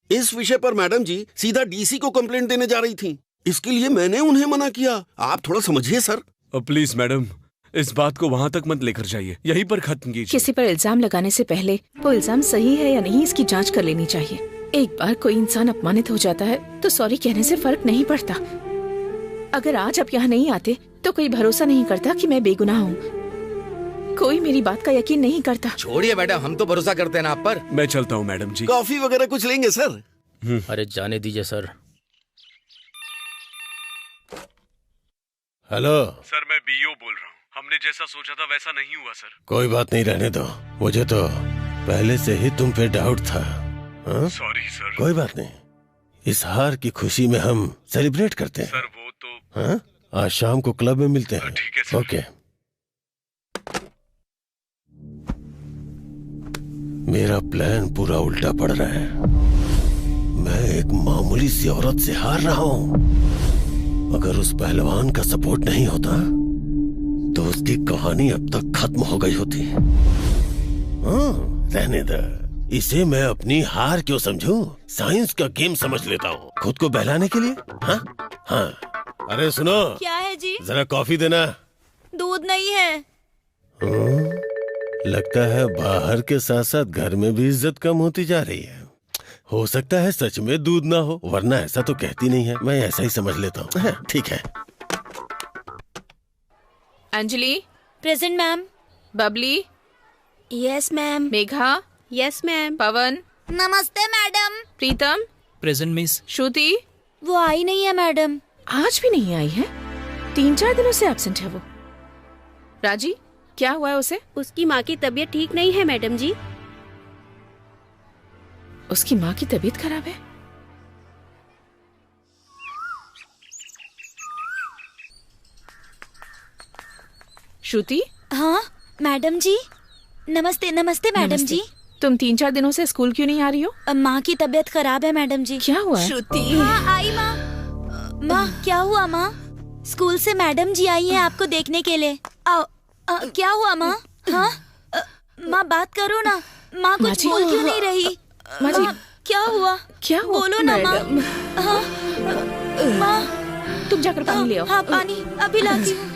इस विषय पर मैडम जी सीधा डीसी को कंप्लेंट देने जा रही थी। इसके लिए मैंने उन्हें मना किया। आप थोड़ा समझिए सर। प्लीज मैडम, इस बात को वहाँ तक मत लेकर जाइए, यहीं पर खत्म कीजिए। किसी पर इल्जाम लगाने से पहले वो इल्जाम सही है या नहीं इसकी जांच कर लेनी चाहिए। एक बार कोई इंसान अपमानित हो जाता है तो सॉरी कहने से फर्क नहीं पड़ता। अगर आज आप यहाँ नहीं आते तो कोई भरोसा नहीं करता कि मैं बेगुनाह हूँ। कोई मेरी बात का यकीन नहीं करता। छोड़िए मैडम, हम तो भरोसा करते हैं ना आप पर। मैं चलता हूँ मैडम जी। कॉफी वगैरह कुछ लेंगे सर? अरे जाने दीजिए सर। हेलो सर, मैं बीओ बोल रहा हूँ। हमने जैसा सोचा था वैसा नहीं हुआ सर। कोई बात नहीं, रहने दो। मुझे तो पहले से ही तुम पे डाउट था। Sorry sir. कोई बात नहीं, इस हार की खुशी में हम सेलिब्रेट करते हैं। सर वो तो आज शाम को क्लब में मिलते हैं। ठीक है सर। ओके। मेरा प्लान पूरा उल्टा पड़ रहा है। मैं एक मामूली सी औरत से हार रहा हूँ। अगर उस पहलवान का सपोर्ट नहीं होता तो उसकी कहानी अब तक खत्म हो गई होती। रहने दे, इसे मैं अपनी हार क्यों समझूं? साइंस का गेम समझ लेता हूँ खुद को बहलाने के लिए। हाँ। अरे सुनो, क्या है जी? जरा कॉफी देना। दूध नहीं है। लगता है बाहर के साथ साथ घर में भी इज्जत कम होती जा रही है। हो सकता है सच में दूध ना हो, वरना ऐसा तो कहती नहीं है। मैं ऐसा ही समझ लेता हूँ। ठीक है। Anjali. Present ma'am. Babli. Yes ma'am. Megha. Yes ma'am. Pavan. नमस्ते madam. Pritam. Present miss. Shruti. वो आई नहीं है मैडम। आज भी नहीं आई है? 3-4 दिनों से एब्सेंट है वो। राजी, क्या हुआ है उसे? उसकी माँ की तबीयत ठीक नहीं है मैडम जी। उसकी माँ की तबीयत खराब है? श्रुति। हाँ मैडम जी। नमस्ते। नमस्ते मैडम जी। तुम 3-4 दिनों से स्कूल क्यों नहीं आ रही हो? माँ की तबीयत खराब है मैडम जी। क्या हुआ है? श्रुति। हाँ आई माँ। माँ क्या हुआ माँ? स्कूल से मैडम जी आई हैं आपको देखने के लिए। क्या हुआ माँ? हाँ माँ बात करो ना। माँ कुछ बोल क्यों नहीं रही? माँ जी क्या हुआ? क्या हुआ? बोलो ना माँ। हाँ तुम जाकर पानी ले आओ। हाँ पानी अभी लाती हूँ।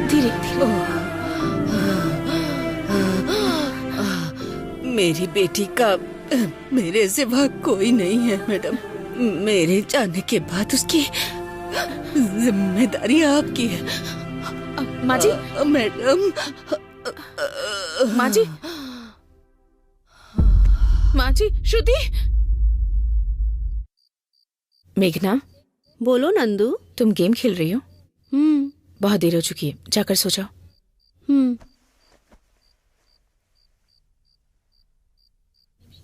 धीरे धीरे। मेरी बेटी का मेरे सिवा कोई नहीं है मैडम। मेरे जाने के बाद उसकी जिम्मेदारी आपकी है। माँ जी। मैडम। माँ जी। माँ जी। श्रुति। मेघना। बोलो नंदू। तुम गेम खेल रही हो? बहुत देर हो चुकी है, जाकर सो जाओ।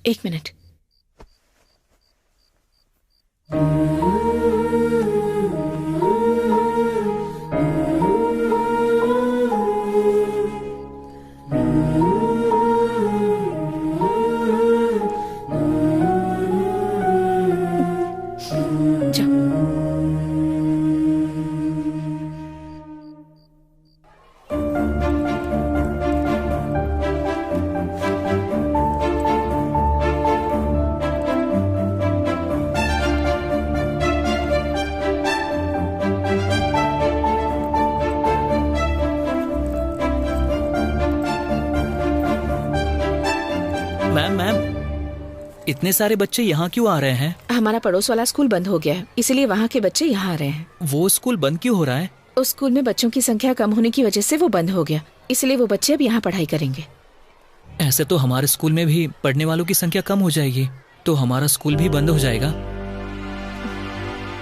1 मिनट। इतने सारे बच्चे यहाँ क्यों आ रहे हैं? हमारा पड़ोस वाला स्कूल बंद हो गया है, इसलिए वहाँ के बच्चे यहाँ आ रहे हैं। वो स्कूल बंद क्यों हो रहा है? उस स्कूल में बच्चों की संख्या कम होने की वजह से वो बंद हो गया, इसलिए वो बच्चे अब यहाँ पढ़ाई करेंगे। ऐसे तो हमारे स्कूल में भी पढ़ने वालों की संख्या कम हो जाएगी, तो हमारा स्कूल भी बंद हो जाएगा।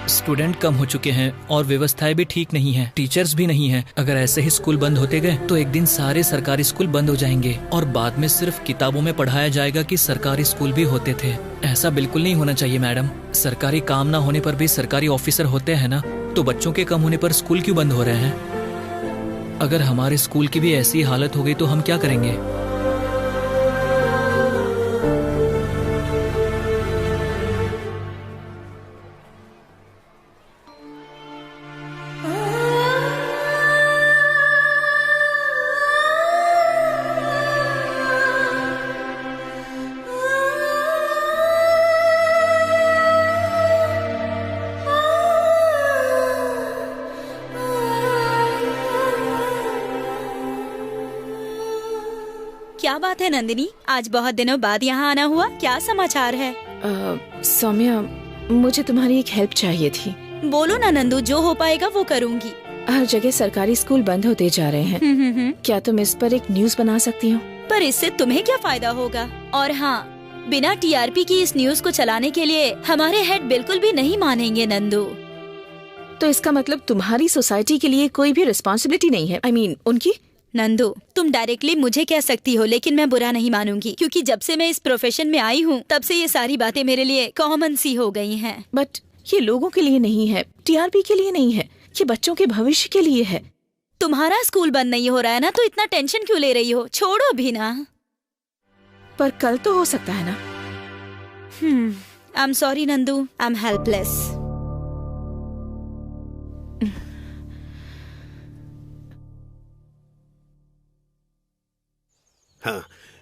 स्टूडेंट कम हो चुके हैं और व्यवस्थाएं भी ठीक नहीं है, टीचर्स भी नहीं है। अगर ऐसे ही स्कूल बंद होते गए तो एक दिन सारे सरकारी स्कूल बंद हो जाएंगे और बाद में सिर्फ किताबों में पढ़ाया जाएगा कि सरकारी स्कूल भी होते थे। ऐसा बिल्कुल नहीं होना चाहिए मैडम। सरकारी काम ना होने पर भी सरकारी ऑफिसर होते हैं ना, तो बच्चों के कम होने पर स्कूल क्यों बंद हो रहे हैं? अगर हमारे स्कूल की भी ऐसी हालत हो गई तो हम क्या करेंगे? क्या बात है नंदिनी, आज बहुत दिनों बाद यहाँ आना हुआ, क्या समाचार है? सौम्या, मुझे तुम्हारी एक हेल्प चाहिए थी। बोलो ना नंदू, जो हो पाएगा वो करूँगी। हर जगह सरकारी स्कूल बंद होते जा रहे हैं। क्या तुम इस पर एक न्यूज़ बना सकती हो? पर इससे तुम्हें क्या फायदा होगा? और हाँ, बिना टीआरपी की इस न्यूज़ को चलाने के लिए हमारे हेड बिल्कुल भी नहीं मानेंगे नंदू। तो इसका मतलब तुम्हारी सोसाइटी के लिए कोई भी रिस्पॉन्सिबिलिटी नहीं है? I mean, उनकी? नंदू, तुम डायरेक्टली मुझे कह सकती हो, लेकिन मैं बुरा नहीं मानूंगी, क्योंकि जब से मैं इस प्रोफेशन में आई हूँ तब से ये सारी बातें मेरे लिए कॉमन सी हो गई हैं। बट ये लोगों के लिए नहीं है, टीआरपी के लिए नहीं है, ये बच्चों के भविष्य के लिए है। तुम्हारा स्कूल बंद नहीं हो रहा है ना, तो इतना टेंशन क्यों ले रही हो? छोड़ो भी ना। पर कल तो हो सकता है ना। I am sorry Nandu, I am helpless.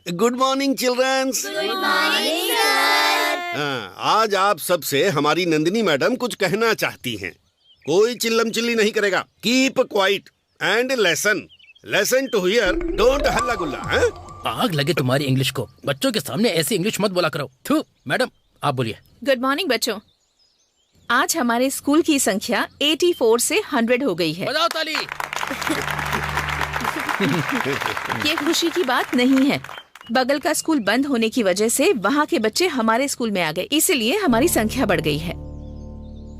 Good morning childrens. Good morning sir. आज आप सबसे हमारी नंदिनी मैडम कुछ कहना चाहती हैं। कोई चिल्लम चिल्ली नहीं करेगा। Keep quiet and listen to hear, don't हल्ला गुल्ला। आग लगे तुम्हारी इंग्लिश को, बच्चों के सामने ऐसी इंग्लिश मत बोला करो। थू, मैडम आप बोलिए। गुड मॉर्निंग बच्चों, आज हमारे स्कूल की संख्या 84 से 100 हो गई है। बजाओ ताली। ये खुशी की बात नहीं है। बगल का स्कूल बंद होने की वजह से वहाँ के बच्चे हमारे स्कूल में आ गए, इसीलिए हमारी संख्या बढ़ गई है।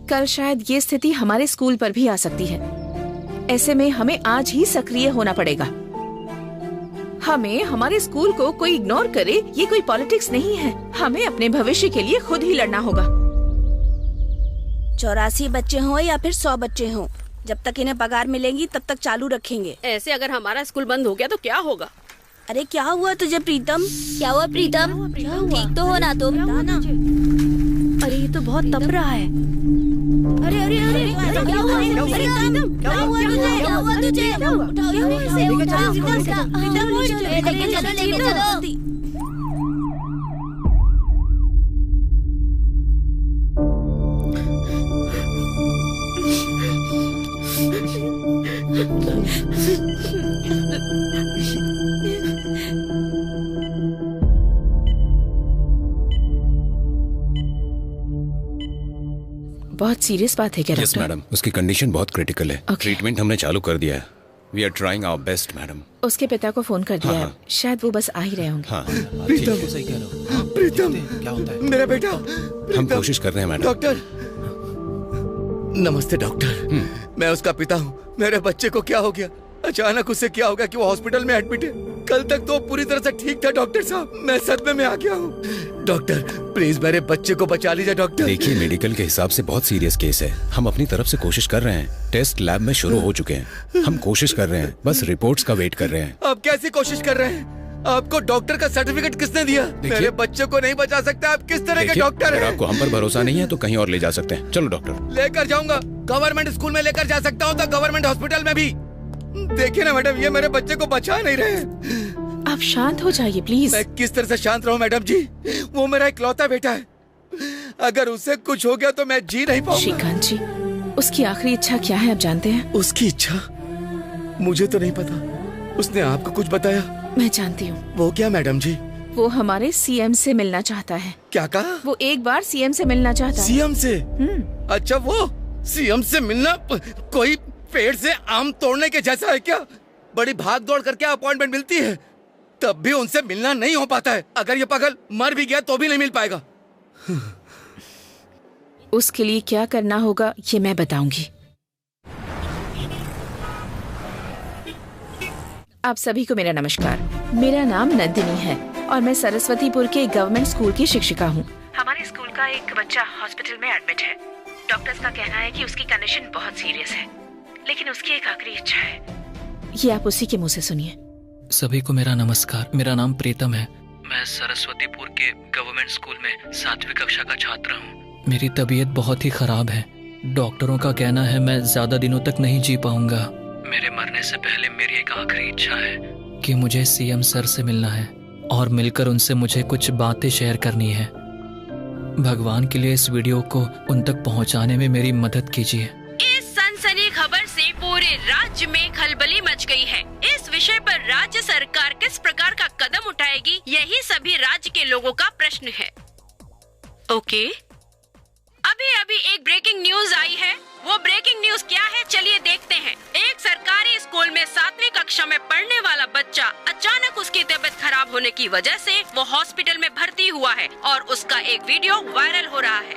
कल शायद ये स्थिति हमारे स्कूल पर भी आ सकती है। ऐसे में हमें आज ही सक्रिय होना पड़ेगा। हमें हमारे स्कूल को कोई इग्नोर करे, ये कोई पॉलिटिक्स नहीं है। हमें अपने भविष्य के लिए खुद ही लड़ना होगा। 84 बच्चे हों या फिर 100 बच्चे हों, जब तक इन्हें पगार मिलेंगी तब तक चालू रखेंगे। ऐसे अगर हमारा स्कूल बंद हो गया तो क्या होगा? अरे क्या हुआ तुझे प्रीतम? क्या हुआ प्रीतम? ठीक तो हो ना तुम? अरे ये तो बहुत तप रहा है। अरे अरे अरे क्या हुआ? प्रीतम क्या हुआ तुझे? क्या हुआ तुझे? उठाओ लेके चलो। बहुत सीरियस बात है क्या डॉक्टर? यस मैडम, उसकी कंडीशन बहुत क्रिटिकल है। ट्रीटमेंट हमने चालू कर दिया है। We are trying our best madam. उसके पिता को फोन कर दिया है, शायद वो बस आ ही रहे होंगे। हाँ प्रीतम, सही कह रहे हो। प्रीतम, क्या होता है? मेरा बेटा। हम कोशिश कर रहे हैं मैडम। डॉक्टर नमस्ते। डॉक्टर मैं उसका पिता हूँ। मेरे बच्चे को क्या हो गया? अचानक उसे क्या हो गया कि वो हॉस्पिटल में एडमिट है? कल तक तो पूरी तरह से ठीक था डॉक्टर साहब, मैं सदमे में आ गया हूँ। डॉक्टर प्लीज मेरे बच्चे को बचा लीजिए डॉक्टर। देखिए मेडिकल के हिसाब से बहुत सीरियस केस है। हम अपनी तरफ से कोशिश कर रहे हैं। टेस्ट लैब में शुरू हो चुके हैं। हम कोशिश कर रहे हैं, बस रिपोर्ट्स का वेट कर रहे हैं। आप कैसी कोशिश कर रहे हैं? आपको डॉक्टर का सर्टिफिकेट किसने दिया? मेरे बच्चे को नहीं बचा सकते। आप किस तरह के डॉक्टर हैं? आपको हम पर भरोसा नहीं है तो कहीं और ले जा सकते हैं। चलो डॉक्टर। लेकर जाऊंगा। गवर्नमेंट स्कूल में लेकर जा सकता हूँ तो गवर्नमेंट हॉस्पिटल में भी। देखिए ना मैडम, ये मेरे बच्चे को बचा नहीं रहे। आप शांत हो जाइए प्लीज। मैं किस तरह से शांत रहूं मैडम जी? वो मेरा इकलौता बेटा है। अगर उससे कुछ हो गया तो मैं जी नहीं पाऊंगा। श्रीकांत जी, उसकी आखिरी इच्छा क्या है आप जानते हैं? उसकी इच्छा मुझे तो नहीं पता। उसने आपको कुछ बताया? मैं जानती हूँ। वो क्या मैडम जी? वो हमारे सीएम से मिलना चाहता है। क्या कहा? वो एक बार सीएम से मिलना चाहता है। सीएम से? अच्छा, वो सीएम से मिलना कोई पेड़ से आम तोड़ने के जैसा है क्या? बड़ी भाग दौड़ करके अपॉइंटमेंट मिलती है, तब भी उनसे मिलना नहीं हो पाता है। अगर ये पागल मर भी गया तो भी नहीं मिल पाएगा। उसके लिए क्या करना होगा ये मैं बताऊंगी। आप सभी को मेरा नमस्कार। मेरा नाम नंदिनी है और मैं सरस्वतीपुर के गवर्नमेंट स्कूल की शिक्षिका हूँ। हमारे स्कूल का एक बच्चा हॉस्पिटल में एडमिट है। डॉक्टर्स का कहना है कि उसकी कंडीशन बहुत सीरियस है, लेकिन उसकी एक आखिरी इच्छा है। ये आप उसी के मुंह से सुनिए। सभी को मेरा नमस्कार। मेरा नाम प्रीतम है। मैं सरस्वतीपुर के गवर्नमेंट स्कूल में 7वीं कक्षा का छात्र हूँ। मेरी तबीयत बहुत ही खराब है। डॉक्टरों का कहना है मैं ज्यादा दिनों तक नहीं जी पाऊंगा। मेरे मरने से पहले मेरी एक आखिरी इच्छा है कि मुझे सीएम सर से मिलना है और मिलकर उनसे मुझे कुछ बातें शेयर करनी है। भगवान के लिए इस वीडियो को उन तक पहुंचाने में मेरी मदद कीजिए। इस सनसनी खबर से पूरे राज्य में खलबली मच गई है। इस विषय पर राज्य सरकार किस प्रकार का कदम उठाएगी, यही सभी राज्य के लोगों का प्रश्न है। ओके, अभी अभी एक ब्रेकिंग न्यूज आई है। वो ब्रेकिंग न्यूज क्या है, चलिए देखते हैं। एक सरकारी स्कूल में 7वीं कक्षा में पढ़ने वाला बच्चा अचानक उसकी तबीयत खराब होने की वजह से वो हॉस्पिटल में भर्ती हुआ है और उसका एक वीडियो वायरल हो रहा है।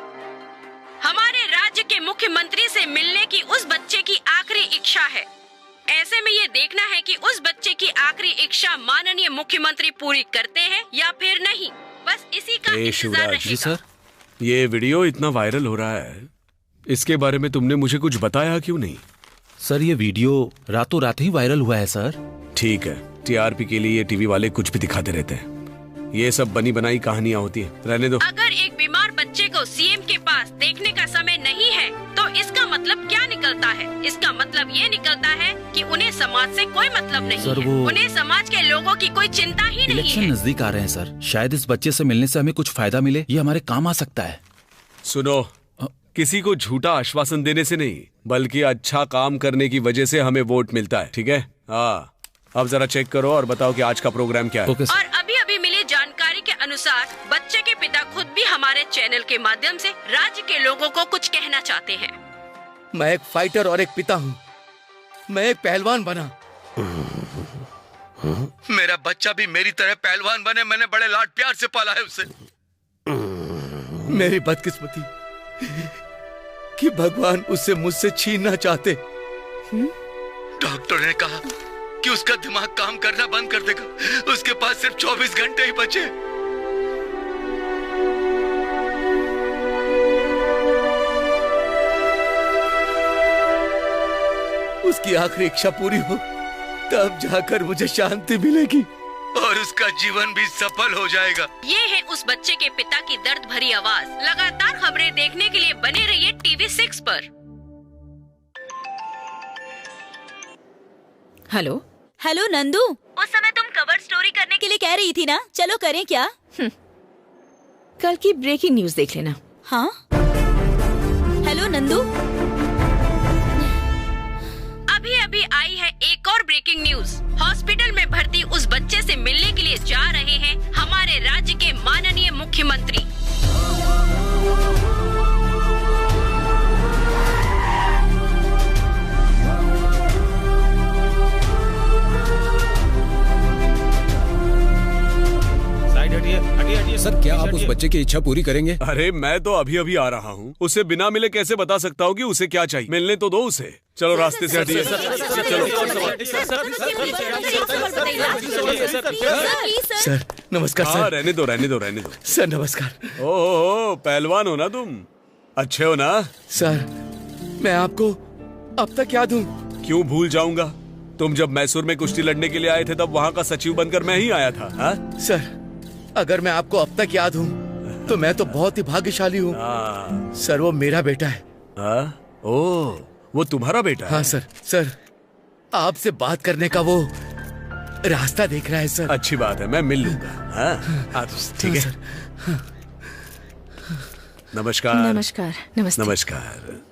हमारे राज्य के मुख्यमंत्री से मिलने की उस बच्चे की आखिरी इच्छा है। ऐसे में ये देखना है कि उस बच्चे की आखिरी इच्छा माननीय मुख्यमंत्री पूरी करते हैं या फिर नहीं। बस इसी का इंतजार रहेगा। सर, ये वीडियो इतना वायरल हो रहा है, इसके बारे में तुमने मुझे कुछ बताया क्यों नहीं? सर, ये वीडियो रातों रात ही वायरल हुआ है सर। ठीक है, टीआरपी के लिए टीवी वाले कुछ भी दिखाते रहते हैं। ये सब बनी बनाई कहानियाँ होती है, रहने दो। अगर एक बीमार बच्चे को सीएम के पास देखने का समय नहीं है तो इसका मतलब क्या निकलता है? इसका मतलब ये निकलता है कि उन्हें समाज से कोई मतलब नहीं सर, है। उन्हें समाज के लोगों की कोई चिंता ही नहीं इलेक्शन है। नजदीक आ रहे हैं सर, शायद इस बच्चे से मिलने से हमें कुछ फायदा मिले, ये हमारे काम आ सकता है। सुनो, किसी को झूठा आश्वासन देने से नहीं, बल्कि अच्छा काम करने की वजह से हमें वोट मिलता है, ठीक है? हाँ, अब जरा चेक करो और बताओ कि आज का प्रोग्राम क्या है। और अभी अभी मिली जानकारी के अनुसार बच्चे के पिता खुद भी हमारे चैनल के माध्यम से राज्य के लोगों को कुछ कहना चाहते हैं। मैं एक फाइटर और एक पिता हूँ। मैं एक पहलवान बना, मेरा बच्चा भी मेरी तरह पहलवान बने। मैंने बड़े लाड प्यार से पाला है उसे। मेरी बदकिस्मती कि भगवान उसे मुझसे छीनना चाहते। डॉक्टर ने कहा कि उसका दिमाग काम करना बंद कर देगा। उसके पास सिर्फ 24 घंटे ही बचे। उसकी आखिरी इच्छा पूरी हो तब जाकर मुझे शांति मिलेगी और उसका जीवन भी सफल हो जाएगा। ये है उस बच्चे के पिता की दर्द भरी आवाज। लगातार खबरें देखने के लिए बने रहिए टीवी 6 पर। हेलो हेलो नंदू, उस समय तुम कवर स्टोरी करने के लिए कह रही थी ना, चलो करें क्या? कल की ब्रेकिंग न्यूज देख लेना। हाँ, हेलो नंदू, अभी अभी आई है एक और ब्रेकिंग न्यूज। हॉस्पिटल में भर्ती उस बच्चे से मिलने के लिए जा रहे हैं हमारे राज्य के माननीय मुख्यमंत्री। सर, क्या आप उस बच्चे की इच्छा पूरी करेंगे? अरे मैं तो अभी अभी आ रहा हूँ, उसे बिना मिले कैसे बता सकता हूँ कि उसे क्या चाहिए? मिलने तो दो उसे। चलो रास्ते से हटिए। सर नमस्कार। हाँ, रहने दो रहने दो रहने दो। सर नमस्कार। ओह, पहलवान हो ना तुम? अच्छे हो ना? सर मैं आपको अब तक याद हूँ। क्यों भूल जाऊंगा? तुम जब मैसूर में कुश्ती लड़ने के लिए आए थे तब वहाँ का सचिव बनकर मैं ही आया था। हा? सर अगर मैं आपको अब तक याद हूँ तो मैं तो बहुत ही भाग्यशाली हूँ। सर वो मेरा बेटा है। ओह, वो तुम्हारा बेटा है? हाँ सर। सर आपसे बात करने का वो रास्ता देख रहा है सर। अच्छी बात है, मैं मिल लूंगा। ठीक है। नमस्कार। नमस्कार। नमस्ते। नमस्कार।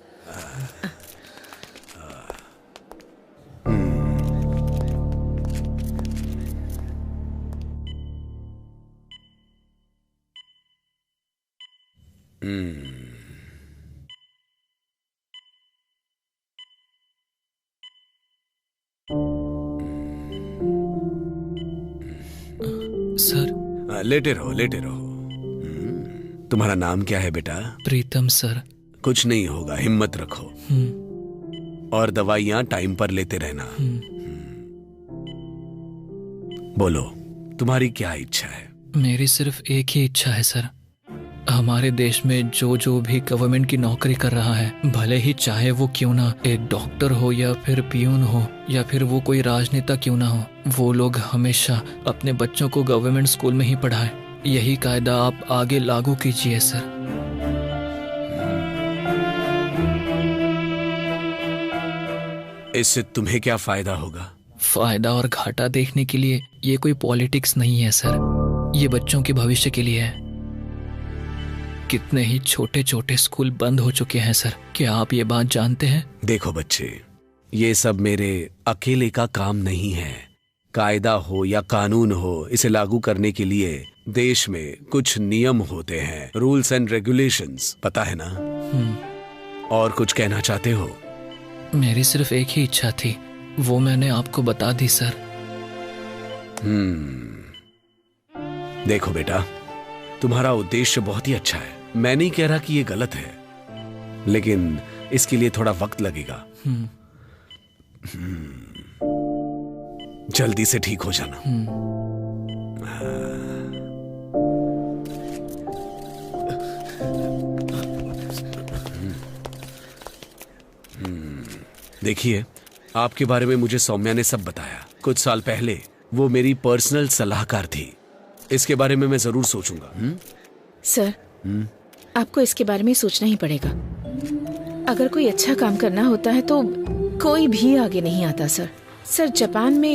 सर लेटे रहो लेटे रहो। तुम्हारा नाम क्या है बेटा? प्रीतम सर। कुछ नहीं होगा, हिम्मत रखो और दवाइयाँ टाइम पर लेते रहना। बोलो, तुम्हारी क्या इच्छा है? मेरी सिर्फ एक ही इच्छा है सर। हमारे देश में जो भी गवर्नमेंट की नौकरी कर रहा है, भले ही चाहे वो क्यों ना एक डॉक्टर हो या फिर पियून हो या फिर वो कोई राजनेता क्यों ना हो, वो लोग हमेशा अपने बच्चों को गवर्नमेंट स्कूल में ही पढ़ाएं। यही कायदा आप आगे लागू कीजिए सर। इससे तुम्हें क्या फायदा होगा? फायदा और घाटा देखने के लिए ये कोई पॉलिटिक्स नहीं है सर, ये बच्चों के भविष्य के लिए है। कितने ही छोटे छोटे स्कूल बंद हो चुके हैं सर, क्या आप ये बात जानते हैं? देखो बच्चे, ये सब मेरे अकेले का काम नहीं है। कायदा हो या कानून हो, इसे लागू करने के लिए देश में कुछ नियम होते हैं, रूल्स एंड रेगुलेशंस, पता है ना? और कुछ कहना चाहते हो? मेरी सिर्फ एक ही इच्छा थी, वो मैंने आपको बता दी सर। देखो बेटा, तुम्हारा उद्देश्य बहुत ही अच्छा है। मैं नहीं कह रहा कि ये गलत है, लेकिन इसके लिए थोड़ा वक्त लगेगा। जल्दी से ठीक हो जाना। देखिए, आपके बारे में मुझे सौम्या ने सब बताया। कुछ साल पहले वो मेरी पर्सनल सलाहकार थी। इसके बारे में मैं जरूर सोचूंगा। सर, आपको इसके बारे में सोचना ही पड़ेगा। अगर कोई अच्छा काम करना होता है तो कोई भी आगे नहीं आता सर। सर, जापान में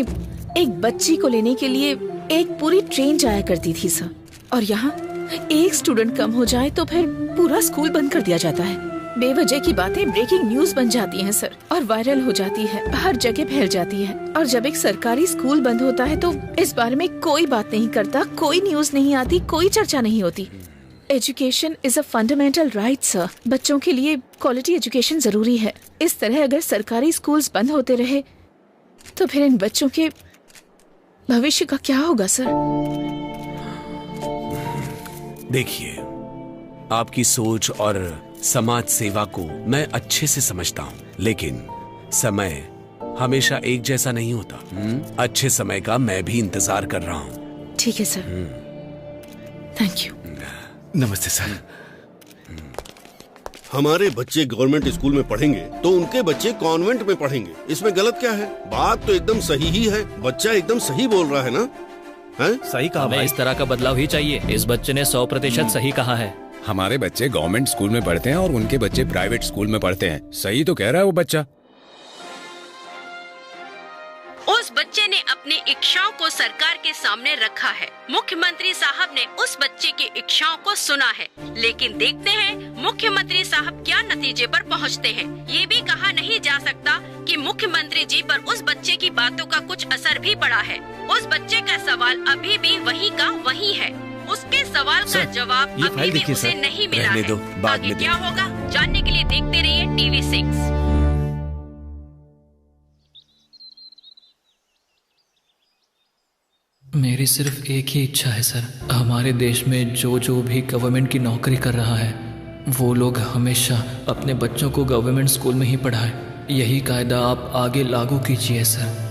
एक बच्ची को लेने के लिए एक पूरी ट्रेन जाया करती थी सर, और यहाँ एक स्टूडेंट कम हो जाए तो फिर पूरा स्कूल बंद कर दिया जाता है। बेवजह की बातें ब्रेकिंग न्यूज बन जाती हैं सर, और वायरल हो जाती है, हर जगह फैल जाती है। और जब एक सरकारी स्कूल बंद होता है तो इस बारे में कोई बात नहीं करता, कोई न्यूज नहीं आती, कोई चर्चा नहीं होती। Education is a fundamental right sir. बच्चों के लिए क्वालिटी एजुकेशन जरूरी है। इस तरह अगर सरकारी स्कूल्स बंद होते रहे तो फिर इन बच्चों के भविष्य का क्या होगा सर? देखिए, आपकी सोच और समाज सेवा को मैं अच्छे से समझता हूँ, लेकिन समय हमेशा एक जैसा नहीं होता। अच्छे समय का मैं भी इंतजार कर रहा हूँ। ठीक है सर, थैंक यू। नमस्ते सर। हमारे बच्चे गवर्नमेंट स्कूल में पढ़ेंगे तो उनके बच्चे कॉन्वेंट में पढ़ेंगे, इसमें गलत क्या है? बात तो एकदम सही ही है। बच्चा एकदम सही बोल रहा है ना? है? सही कहा भाई। इस तरह का बदलाव ही चाहिए। इस बच्चे ने 100% सही कहा है। हमारे बच्चे गवर्नमेंट स्कूल में पढ़ते हैं और उनके बच्चे प्राइवेट स्कूल में पढ़ते हैं। सही तो कह रहा है वो बच्चा। उस बच्चे ने अपनी इच्छाओं को सरकार के सामने रखा है। मुख्यमंत्री साहब ने उस बच्चे की इच्छाओं को सुना है, लेकिन देखते हैं मुख्यमंत्री साहब क्या नतीजे पर पहुंचते हैं। ये भी कहा नहीं जा सकता कि मुख्यमंत्री जी पर उस बच्चे की बातों का कुछ असर भी पड़ा है। उस बच्चे का सवाल अभी भी वही का वही है। उसके सवाल का जवाब अभी भी उसे नहीं मिला है। आगे क्या होगा जानने के लिए देखते रहिए टीवी 6। मेरी सिर्फ एक ही इच्छा है सर। हमारे देश में जो भी गवर्नमेंट की नौकरी कर रहा है, वो लोग हमेशा अपने बच्चों को गवर्नमेंट स्कूल में ही पढ़ाएं। यही कायदा आप आगे लागू कीजिए सर।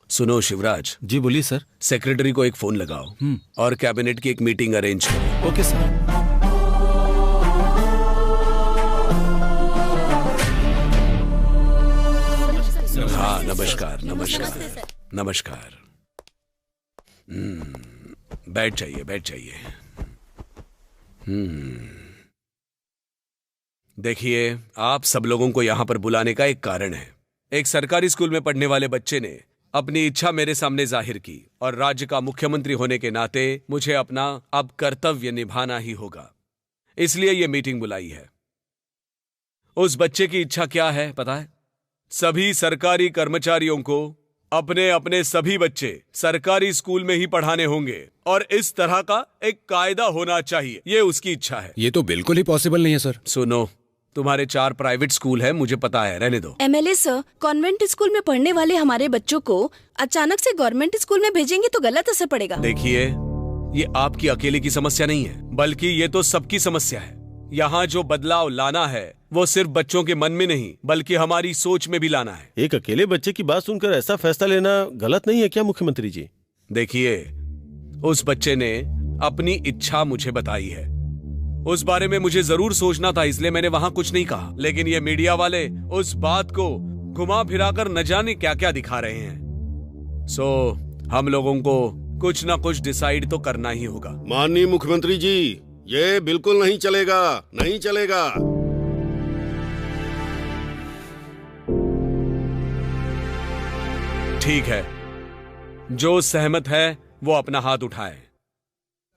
सुनो शिवराज। जी बोलिए सर। सेक्रेटरी को एक फोन लगाओ और कैबिनेट की एक मीटिंग अरेंज करो। Okay sir. हाँ, नमस्कार नमस्कार नमस्कार। बैठ जाइए बैठ जाइए। देखिए, आप सब लोगों को यहाँ पर बुलाने का एक कारण है। एक सरकारी स्कूल में पढ़ने वाले बच्चे ने अपनी इच्छा मेरे सामने जाहिर की, और राज्य का मुख्यमंत्री होने के नाते मुझे अपना अब कर्तव्य निभाना ही होगा। इसलिए ये मीटिंग बुलाई है। उस बच्चे की इच्छा क्या है पता है? सभी सरकारी कर्मचारियों को अपने अपने सभी बच्चे सरकारी स्कूल में ही पढ़ाने होंगे, और इस तरह का एक कायदा होना चाहिए। ये उसकी इच्छा है। ये तो बिल्कुल ही पॉसिबल नहीं है सर। सुनो, तुम्हारे 4 प्राइवेट स्कूल है, मुझे पता है, रहने दो। MLA सर, कॉन्वेंट स्कूल में पढ़ने वाले हमारे बच्चों को अचानक से गवर्नमेंट स्कूल में भेजेंगे तो गलत असर पड़ेगा। देखिए, ये आपकी अकेले की समस्या नहीं है, बल्कि ये तो सबकी समस्या है। यहाँ जो बदलाव लाना है वो सिर्फ बच्चों के मन में नहीं, बल्कि हमारी सोच में भी लाना है। एक अकेले बच्चे की बात सुनकर ऐसा फैसला लेना गलत नहीं है क्या मुख्यमंत्री जी? देखिए, उस बच्चे ने अपनी इच्छा मुझे बताई है। उस बारे में मुझे जरूर सोचना था, इसलिए मैंने वहां कुछ नहीं कहा। लेकिन ये मीडिया वाले उस बात को घुमा फिराकर न जाने क्या क्या दिखा रहे हैं। सो हम लोगों को कुछ ना कुछ डिसाइड तो करना ही होगा। माननीय मुख्यमंत्री जी, ये बिल्कुल नहीं चलेगा, नहीं चलेगा। ठीक है, जो सहमत है वो अपना हाथ उठाए।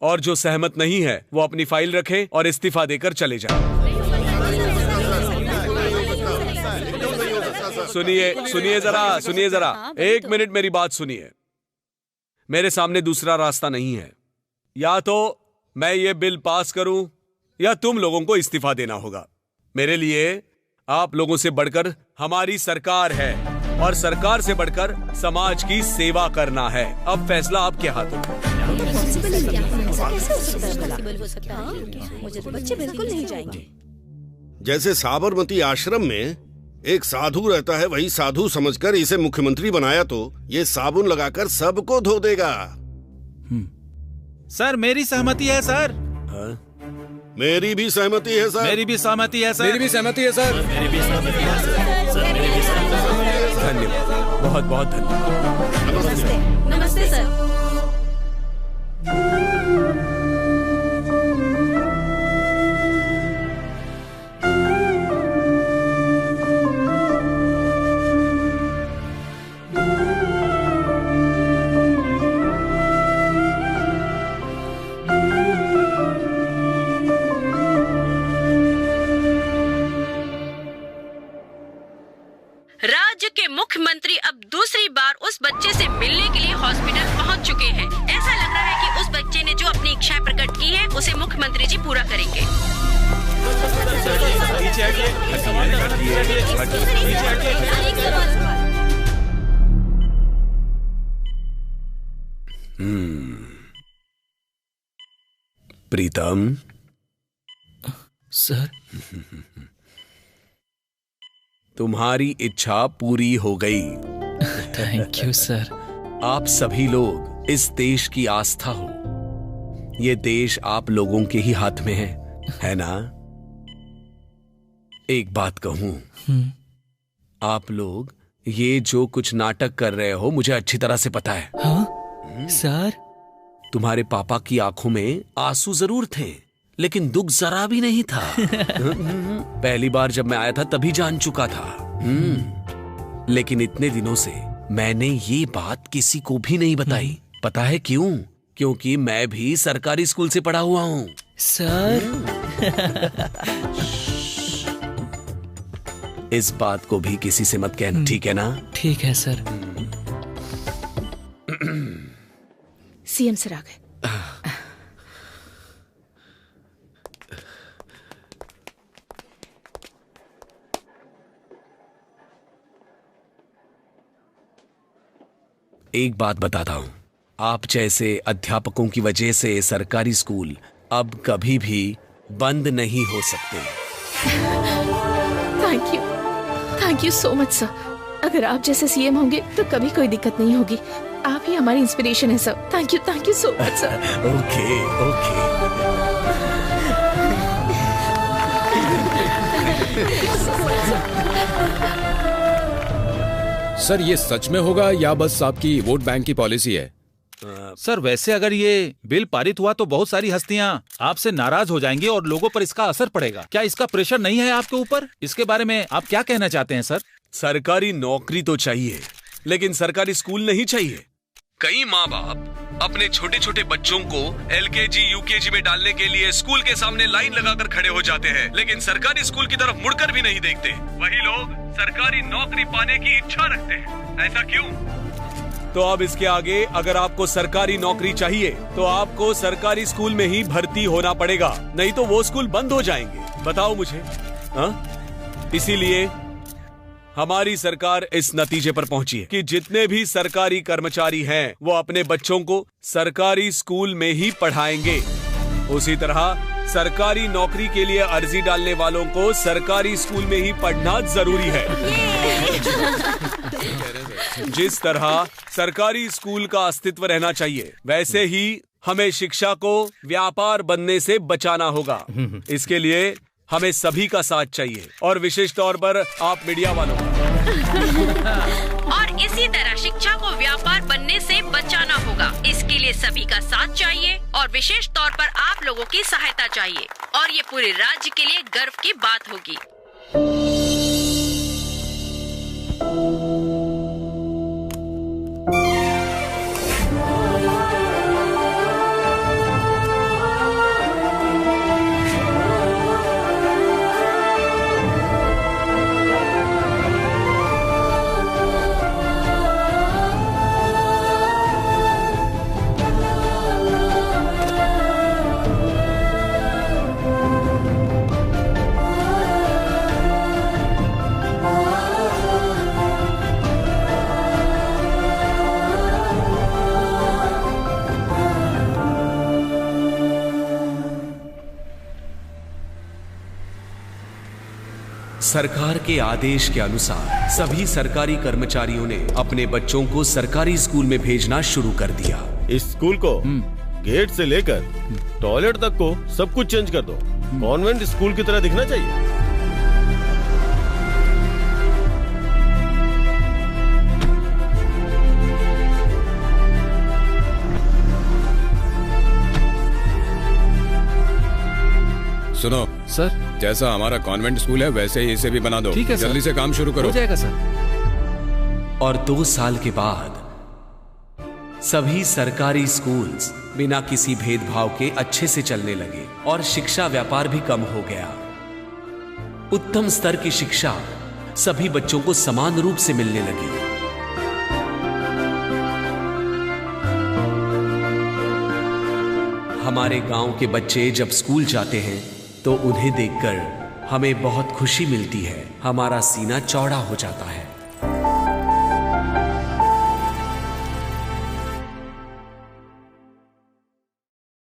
और जो सहमत नहीं है वो अपनी फाइल रखे और इस्तीफा देकर चले जाए। सुनिए जरा, 1 मिनट मेरी बात सुनिए। मेरे सामने दूसरा रास्ता नहीं है। या तो मैं ये बिल पास करूं या तुम लोगों को इस्तीफा देना होगा। मेरे लिए आप लोगों से बढ़कर हमारी सरकार है और सरकार से बढ़कर समाज की सेवा करना है। अब फैसला आपके हाथों में। मुझे तो बच्चे बिल्कुल नहीं जाएंगे। जैसे साबरमती आश्रम में एक साधु रहता है, वही साधु समझकर इसे मुख्यमंत्री बनाया तो ये साबुन लगाकर सबको धो देगा। सर मेरी सहमति है सर। मेरी भी सहमति है सर। मेरी भी सहमति है सर। मेरी भी सहमति है सर। मेरी भी सहमति है सर। धन्यवाद, बहुत बहुत धन्यवाद। नमस्ते। नमस्ते सर। राज्य के मुख्यमंत्री अब दूसरी बार उस बच्चे से मिलने के लिए हॉस्पिटल पहुंच चुके हैं। ऐसा लग रहा है कि उस बच्चे ने जो अपनी इच्छाएं प्रकट की है उसे मुख्यमंत्री जी पूरा करेंगे। प्रीतम सर, तुम्हारी इच्छा पूरी हो गई। Thank you sir. आप सभी लोग इस देश की आस्था हो। ये देश आप लोगों के ही हाथ में है ना? एक बात कहूं, आप लोग ये जो कुछ नाटक कर रहे हो मुझे अच्छी तरह से पता है। हाँ? सर, तुम्हारे पापा की आंखों में आंसू जरूर थे लेकिन दुख जरा भी नहीं था। पहली बार जब मैं आया था तभी जान चुका था। लेकिन इतने दिनों से मैंने ये बात किसी को भी नहीं बताई। पता है क्यों? क्योंकि मैं भी सरकारी स्कूल से पढ़ा हुआ हूँ। सर, इस बात को भी किसी से मत कहना, ठीक है ना? ठीक है सर। सीएम सर आ गए। एक बात बताता हूं, आप जैसे अध्यापकों की वजह से सरकारी स्कूल अब कभी भी बंद नहीं हो सकते। Thank you so much sir. अगर आप जैसे सीएम होंगे तो कभी कोई दिक्कत नहीं होगी। आप ही हमारी इंस्पिरेशन है sir. Thank you so much sir. Okay. Sir ये सच में होगा या बस आपकी वोट बैंक की पॉलिसी है? सर वैसे अगर ये बिल पारित हुआ तो बहुत सारी हस्तियां आपसे नाराज हो जाएंगी और लोगों पर इसका असर पड़ेगा। क्या इसका प्रेशर नहीं है आपके ऊपर? इसके बारे में आप क्या कहना चाहते हैं सर? सरकारी नौकरी तो चाहिए लेकिन सरकारी स्कूल नहीं चाहिए। कई माँ बाप अपने छोटे छोटे बच्चों को LKG UKG में डालने के लिए स्कूल के सामने लाइन लगाकर खड़े हो जाते हैं लेकिन सरकारी स्कूल की तरफ मुड़कर भी नहीं देखते। वही लोग सरकारी नौकरी पाने की इच्छा रखते हैं। ऐसा क्यों? तो अब इसके आगे अगर आपको सरकारी नौकरी चाहिए तो आपको सरकारी स्कूल में ही भर्ती होना पड़ेगा, नहीं तो वो स्कूल बंद हो जाएंगे। बताओ मुझे। इसीलिए हमारी सरकार इस नतीजे पर पहुंची है कि जितने भी सरकारी कर्मचारी हैं वो अपने बच्चों को सरकारी स्कूल में ही पढ़ाएंगे। उसी तरह सरकारी नौकरी के लिए अर्जी डालने वालों को सरकारी स्कूल में ही पढ़ना जरूरी है। जिस तरह सरकारी स्कूल का अस्तित्व रहना चाहिए वैसे ही हमें शिक्षा को व्यापार बनने से बचाना होगा। इसके लिए हमें सभी का साथ चाहिए और विशेष तौर पर आप मीडिया वालों का। और इसी तरह शिक्षा को व्यापार बनने से बचाना होगा। इसके लिए सभी का साथ चाहिए और विशेष तौर पर आप लोगों की सहायता चाहिए और ये पूरे राज्य के लिए गर्व की बात होगी। सरकार के आदेश के अनुसार सभी सरकारी कर्मचारियों ने अपने बच्चों को सरकारी स्कूल में भेजना शुरू कर दिया। इस स्कूल को गेट से लेकर टॉयलेट तक को सब कुछ चेंज कर दो। कॉन्वेंट स्कूल की तरह दिखना चाहिए। सुनो सर, जैसा हमारा कॉन्वेंट स्कूल है वैसे ही इसे भी बना दो। ठीक है जल्दी से काम शुरू करो। हो जाएगा सर। और 2 साल के बाद सभी सरकारी स्कूल्स बिना किसी भेदभाव के अच्छे से चलने लगे और शिक्षा व्यापार भी कम हो गया। उत्तम स्तर की शिक्षा सभी बच्चों को समान रूप से मिलने लगी। हमारे गांव के बच्चे जब स्कूल जाते हैं तो उन्हें देखकर हमें बहुत खुशी मिलती है। हमारा सीना चौड़ा हो जाता है।